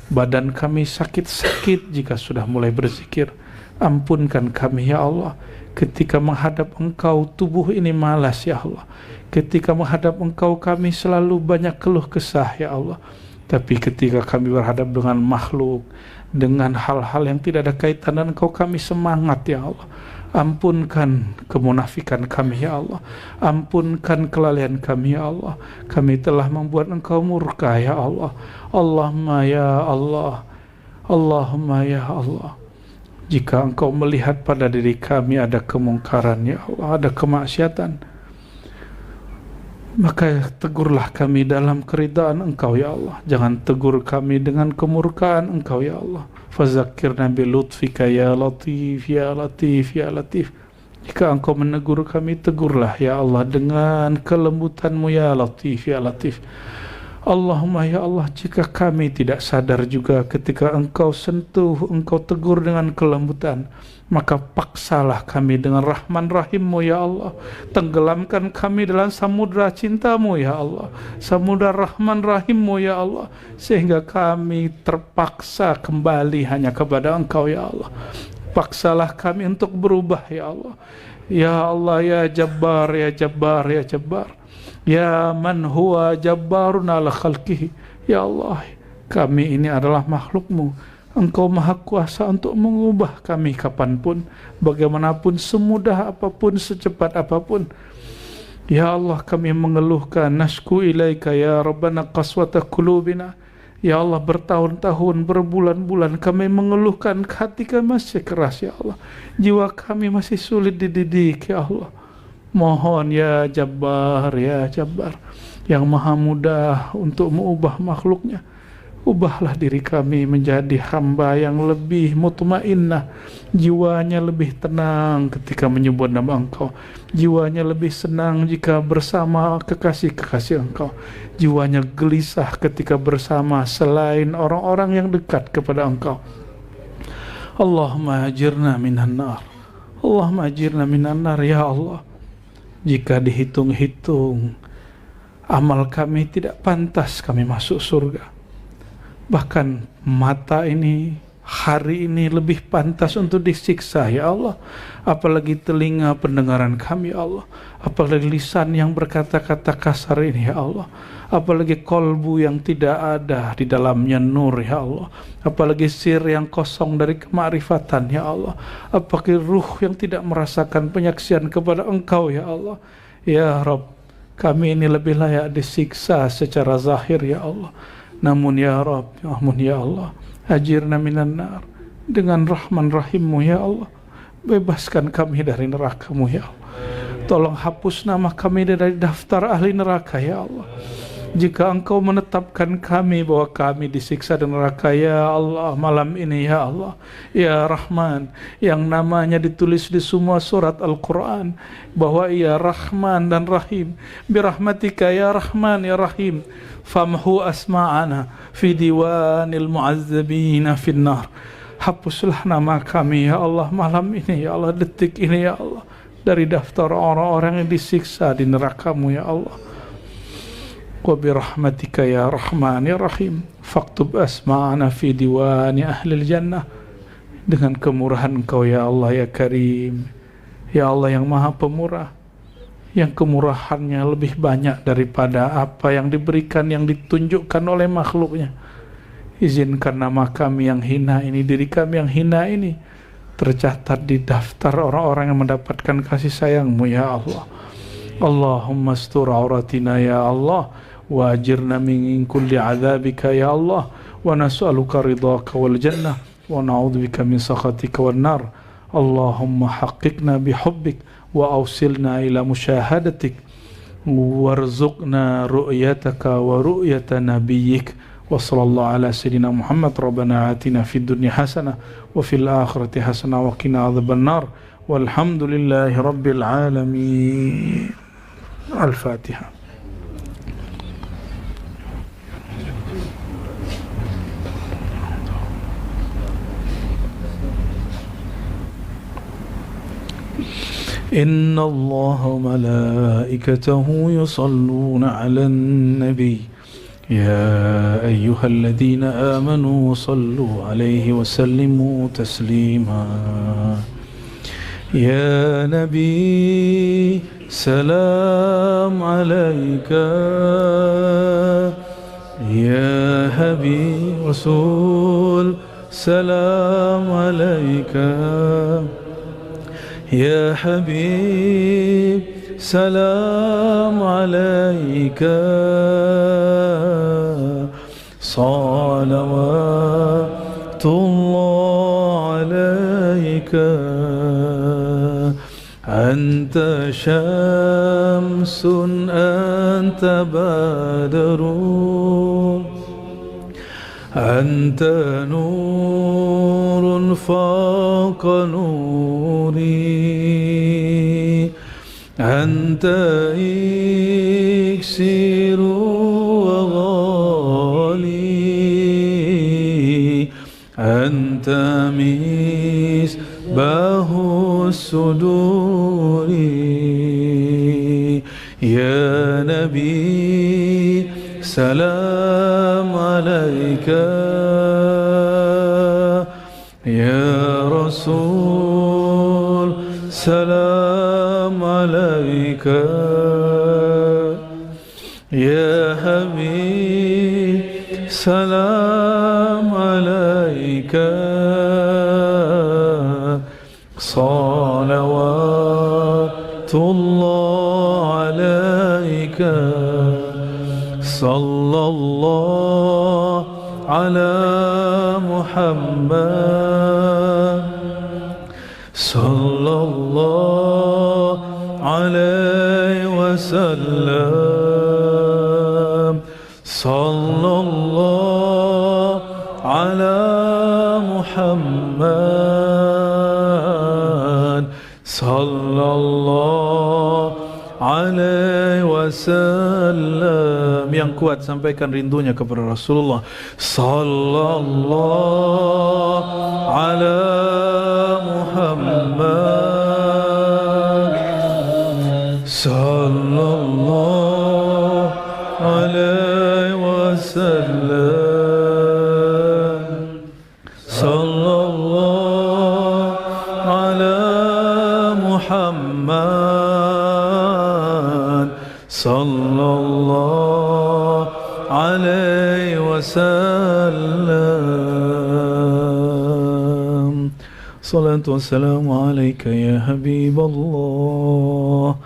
badan kami sakit-sakit jika sudah mulai berzikir. Ampunkan kami ya Allah, ketika menghadap Engkau tubuh ini malas ya Allah, ketika menghadap Engkau kami selalu banyak keluh kesah ya Allah. Tapi ketika kami berhadap dengan makhluk, dengan hal-hal yang tidak ada kaitan dengan Engkau, kami semangat ya Allah. Ampunkan kemunafikan kami ya Allah. Ampunkan kelalaian kami ya Allah. Kami telah membuat Engkau murka ya Allah. Allahumma ya Allah. Allahumma ya Allah. Jika Engkau melihat pada diri kami ada kemungkaran ya Allah, ada kemaksiatan, maka tegurlah kami dalam keridaan Engkau ya Allah. Jangan tegur kami dengan kemurkaan Engkau ya Allah. Fazakirna bilutfika ya latif ya latif ya latif. Jika Engkau menegur kami, tegurlah ya Allah dengan kelembutan-Mu ya latif ya latif. Allahumma ya Allah, jika kami tidak sadar juga ketika Engkau sentuh, Engkau tegur dengan kelembutan, maka paksalah kami dengan Rahman Rahim-Mu ya Allah. Tenggelamkan kami dalam samudra cinta-Mu ya Allah, samudra Rahman Rahim-Mu ya Allah, sehingga kami terpaksa kembali hanya kepada Engkau ya Allah. Paksalah kami untuk berubah ya Allah. Ya Allah ya Jabbar ya Jabbar ya Jabbar, ya man huwa jabbarun ala khalqihi. Ya Allah, kami ini adalah makhluk-Mu. Engkau maha kuasa untuk mengubah kami kapanpun, bagaimanapun, semudah apapun, secepat apapun. Ya Allah, kami mengeluhkan, nashku ilaika ya Rabbana qaswata qulubina. Ya Allah, bertahun-tahun, berbulan-bulan kami mengeluhkan, hati kami masih keras ya Allah, jiwa kami masih sulit dididik ya Allah. Mohon ya Jabbar ya Jabbar, yang maha mudah untuk mengubah makhluknya, ubahlah diri kami menjadi hamba yang lebih mutmainnah, jiwanya lebih tenang ketika menyebut nama Engkau, jiwanya lebih senang jika bersama kekasih-kekasih Engkau, jiwanya gelisah ketika bersama selain orang-orang yang dekat kepada Engkau. Allahumma ajirna minan nar, Allahumma ajirna minan nar ya Allah. Jika dihitung-hitung, amal kami tidak pantas kami masuk surga. Bahkan mata ini, hari ini lebih pantas untuk disiksa ya Allah. Apalagi telinga pendengaran kami ya Allah. Apalagi lisan yang berkata-kata kasar ini ya Allah. Apalagi kolbu yang tidak ada di dalamnya nur ya Allah. Apalagi sir yang kosong dari kemakrifatan ya Allah. Apalagi ruh yang tidak merasakan penyaksian kepada Engkau ya Allah. Ya Rabb, kami ini lebih layak disiksa secara zahir ya Allah. Namun ya Rabb, namun ya Allah, ajirna minan nar, dengan Rahman Rahim-Mu ya Allah, bebaskan kami dari neraka-Mu ya Allah. Tolong hapus nama kami dari daftar ahli neraka ya Allah. Jika Engkau menetapkan kami bahwa kami disiksa di neraka ya Allah malam ini ya Allah, ya Rahman, yang namanya ditulis di semua surat Al-Quran bahwa ia Rahman dan Rahim, birahmatika ya Rahman ya Rahim, famhu asma'ana fi diwanil mu'azzabina finnar. Hapuslah nama kami ya Allah malam ini ya Allah, detik ini ya Allah, dari daftar orang-orang yang disiksa di neraka-Mu ya Allah. Wa birahmatika ya Rahman ya Rahim, faktub asma'ana fi diwani ahlil jannah. Dengan kemurahan Engkau ya Allah ya Karim, ya Allah yang maha pemurah, yang kemurahannya lebih banyak daripada apa yang diberikan, yang ditunjukkan oleh makhluknya. Izinkan nama kami yang hina ini, diri kami yang hina ini, tercatat di daftar orang-orang yang mendapatkan kasih sayang-Mu ya Allah. Allahumma astur auratina ya Allah, wa ajirna min kulli adzabika ya Allah, wa nas'aluka ridhaka wal jannah, wa na'udzubika min sakhatika wan nar. Allahumma haqqiqna bihubbik wa awsilna ila musyahadatik, warzuqna ru'yataka wa ru'yata nabiyyik. Wa sallallahu ala sayyidina Muhammad. Rabbana atina fid dunya hasanah wa fil akhirati hasanah wa qina adzabannar. Walhamdulillahi rabbil alamin. Al-Fatihah. إن الله وملائكته يصلون على النبي يا أيها الذين آمنوا صلوا عليه وسلموا تسليما يا نبي سلام عليك يا حبيب رسول سلام عليك يا حبيب سلام عليك صلوات الله عليك أنت شمس أنت بدر أنت نور فوق نوري أنت إكسير وغالي أنت مصباح الصدور يا نبي سلام عليك يا رسول سلام عليك يا حبيب سلام عليك صلوات الله عليك صلى الله على محمد صلى الله عليه وسلم صلى الله على محمد صلى الله alaihi wasallam. Yang kuat sampaikan rindunya kepada Rasulullah sallallahu ala Muhammad sallallahu alaihi wasallam sallallahu ala Muhammad sallallahu alaihi wasallam. Salatu wassalamu alayka ya Habiballah.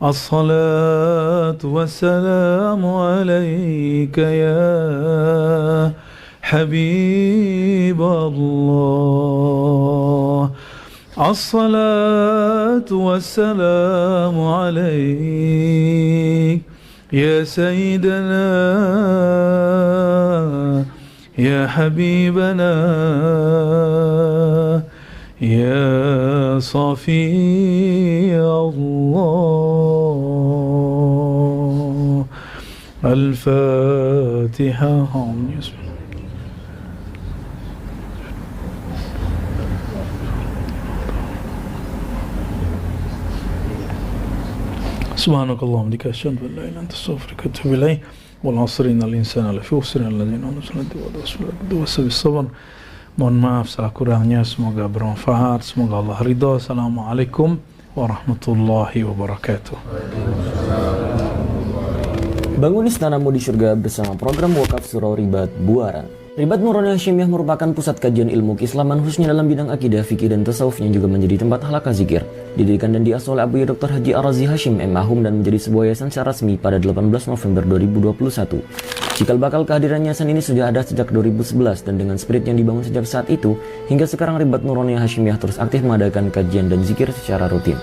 As-salatu wassalamu alayka ya Habiballah. As-salatu wassalamu alayk ya Sayyidana ya Habibana ya Safi Allah. Al-Fatiha. Subhanakallahumma wa bihamdika asyhadu an la ilaha illa anta astaghfiruka wa atubu ilaik. Wal 'asri innal insana lafi khusr illa alladziina aamanu wa sabr. Mohon maaf salah kurangnya, semoga bermanfaat, semoga Allah ridha. Assalamualaikum warahmatullahi wabarakatuh. Bangun istanamu di surga bersama program Wakaf Surau Ribat Buaran. Ribat Nuraniyah Hasyimiyah merupakan pusat kajian ilmu keislaman khususnya dalam bidang akidah, fikih, dan tasawuf yang juga menjadi tempat halaqah zikir. Didirikan dan diasuh oleh Abuya Dr. Haji Ar-Razi Hashim M.Ahum dan menjadi sebuah yayasan secara resmi pada 18 November 2021. Cikal bakal kehadiran yayasan ini sudah ada sejak 2011 dan dengan spirit yang dibangun sejak saat itu, hingga sekarang Ribat Nuraniyah Hasyimiyah terus aktif mengadakan kajian dan zikir secara rutin.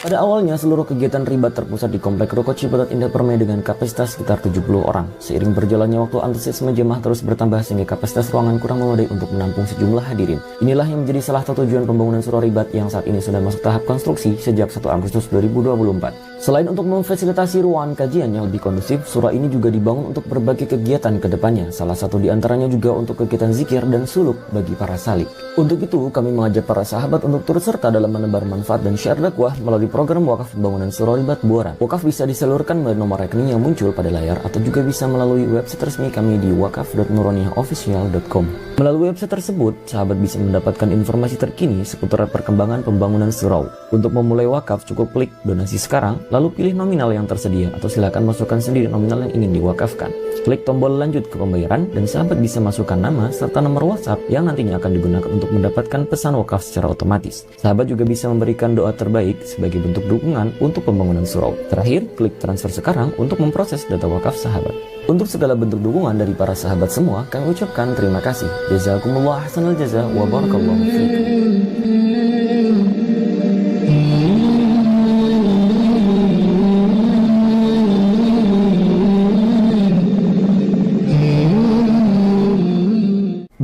Pada awalnya, seluruh kegiatan Ribat terpusat di Komplek Ruko Ciputat Indah Permai dengan kapasitas sekitar 70 orang. Seiring berjalannya waktu, antusiasme jemaah terus bertambah sehingga kapasitas ruangan kurang memadai untuk menampung sejumlah hadirin. Inilah yang menjadi salah satu tujuan pembangunan Surau Ribat yang saat ini sudah masuk tahap konstruksi sejak 1 Agustus 2024. Selain untuk memfasilitasi ruangan kajian yang lebih kondusif, surau ini juga dibangun untuk berbagai kegiatan ke depannya. Salah satu di antaranya juga untuk kegiatan zikir dan suluk bagi para salik. Untuk itu, kami mengajak para sahabat untuk turut serta dalam menebar manfaat dan syiar dakwah melalui program wakaf pembangunan Surau Ribat Buaran. Wakaf bisa disalurkan melalui nomor rekening yang muncul pada layar atau juga bisa melalui website resmi kami di wakaf.nuraniahofficial.com. Melalui website tersebut, sahabat bisa mendapatkan informasi terkini seputar perkembangan pembangunan surau. Untuk memulai wakaf cukup klik donasi sekarang, lalu pilih nominal yang tersedia atau silakan masukkan sendiri nominal yang ingin diwakafkan. Klik tombol lanjut ke pembayaran dan sahabat bisa masukkan nama serta nomor WhatsApp yang nantinya akan digunakan untuk mendapatkan pesan wakaf secara otomatis. Sahabat juga bisa memberikan doa terbaik sebagai bentuk dukungan untuk pembangunan surau. Terakhir, klik transfer sekarang untuk memproses data wakaf sahabat. Untuk segala bentuk dukungan dari para sahabat semua, kami ucapkan terima kasih. Jazakumullah ahsanal jaza wa barakallahu fiikum.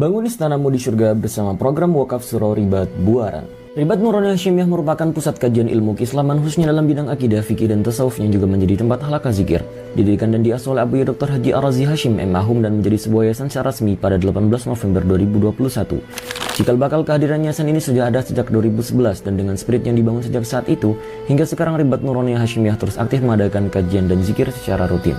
Bangun istanamu di surga bersama program wakaf Surau Ribat Buaran. Ribat Nurani Hasyimiyah merupakan pusat kajian ilmu keislaman khususnya dalam bidang akidah, fikih, dan tasawuf yang juga menjadi tempat halaqah zikir. Didirikan dan diasuh oleh Abu Dr. Haji Ar-Razi Hashim M. Mahum dan menjadi sebuah yayasan secara resmi pada 18 November 2021. Cikal bakal kehadiran yayasan ini sudah ada sejak 2011 dan dengan spirit yang dibangun sejak saat itu, hingga sekarang Ribat Nurani Hasyimiyah terus aktif mengadakan kajian dan zikir secara rutin.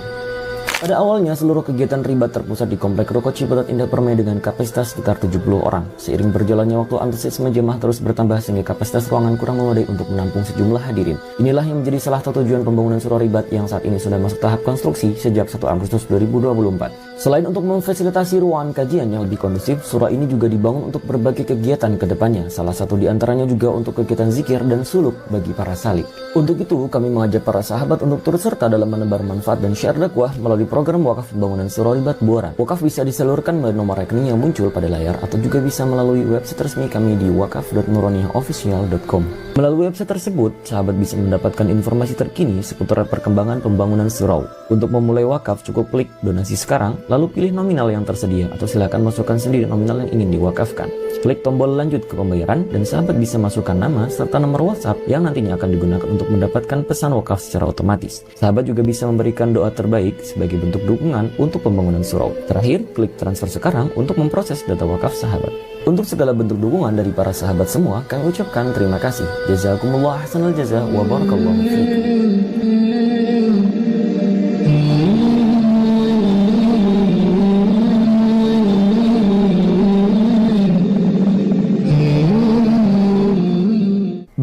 Pada awalnya, seluruh kegiatan ribat terpusat di Komplek Ruko Ciputat Indah Permai dengan kapasitas sekitar 70 orang. Seiring berjalannya waktu, antusiasme jemaah terus bertambah sehingga kapasitas ruangan kurang memadai untuk menampung sejumlah hadirin. Inilah yang menjadi salah satu tujuan pembangunan surau ribat yang saat ini sudah masuk tahap konstruksi sejak 1 Agustus 2024. Selain untuk memfasilitasi ruangan kajian yang lebih kondusif, surau ini juga dibangun untuk berbagai kegiatan ke depannya. Salah satu di antaranya juga untuk kegiatan zikir dan suluk bagi para salik. Untuk itu, kami mengajak para sahabat untuk turut serta dalam menebar manfaat dan syiar dakwah melalui program wakaf pembangunan Surau Ribat Buaran. Wakaf bisa disalurkan melalui nomor rekening yang muncul pada layar atau juga bisa melalui website resmi kami di wakaf.nuraniahofficial.com. Melalui website tersebut, sahabat bisa mendapatkan informasi terkini seputar perkembangan pembangunan surau. Untuk memulai wakaf cukup klik donasi sekarang, lalu pilih nominal yang tersedia atau silakan masukkan sendiri nominal yang ingin diwakafkan. Klik tombol lanjut ke pembayaran dan sahabat bisa masukkan nama serta nomor WhatsApp yang nantinya akan digunakan untuk mendapatkan pesan wakaf secara otomatis. Sahabat juga bisa memberikan doa terbaik sebagai bentuk dukungan untuk pembangunan surau. Terakhir, klik transfer sekarang untuk memproses data wakaf sahabat. Untuk segala bentuk dukungan dari para sahabat semua, kami ucapkan terima kasih. Jazakumullah ahsanal jaza wa barakallahu fiikum.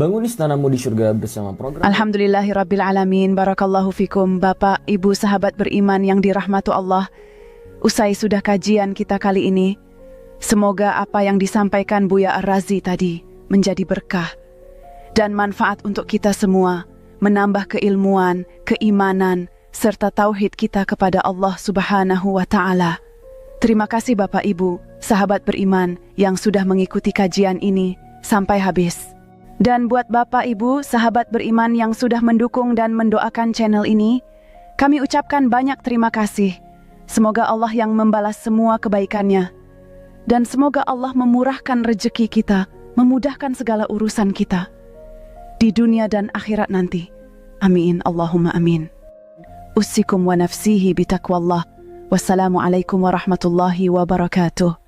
Bangun istanamu di surga bersama program Alhamdulillahirrabbilalamin. Barakallahu fikum Bapak, Ibu, sahabat beriman yang dirahmati Allah. Usai sudah kajian kita kali ini, semoga apa yang disampaikan Buya Ar-Razi tadi menjadi berkah dan manfaat untuk kita semua, menambah keilmuan, keimanan, serta tauhid kita kepada Allah Subhanahu wa Ta'ala. Terima kasih Bapak Ibu, sahabat beriman yang sudah mengikuti kajian ini sampai habis. Dan buat Bapak Ibu, sahabat beriman yang sudah mendukung dan mendoakan channel ini, kami ucapkan banyak terima kasih. Semoga Allah yang membalas semua kebaikannya. Dan semoga Allah memurahkan rezeki kita, memudahkan segala urusan kita di dunia dan akhirat nanti. Amin, Allahumma amin. Ussikum wa nafsihi bitaqwallah. Wassalamualaikum warahmatullahi wabarakatuh.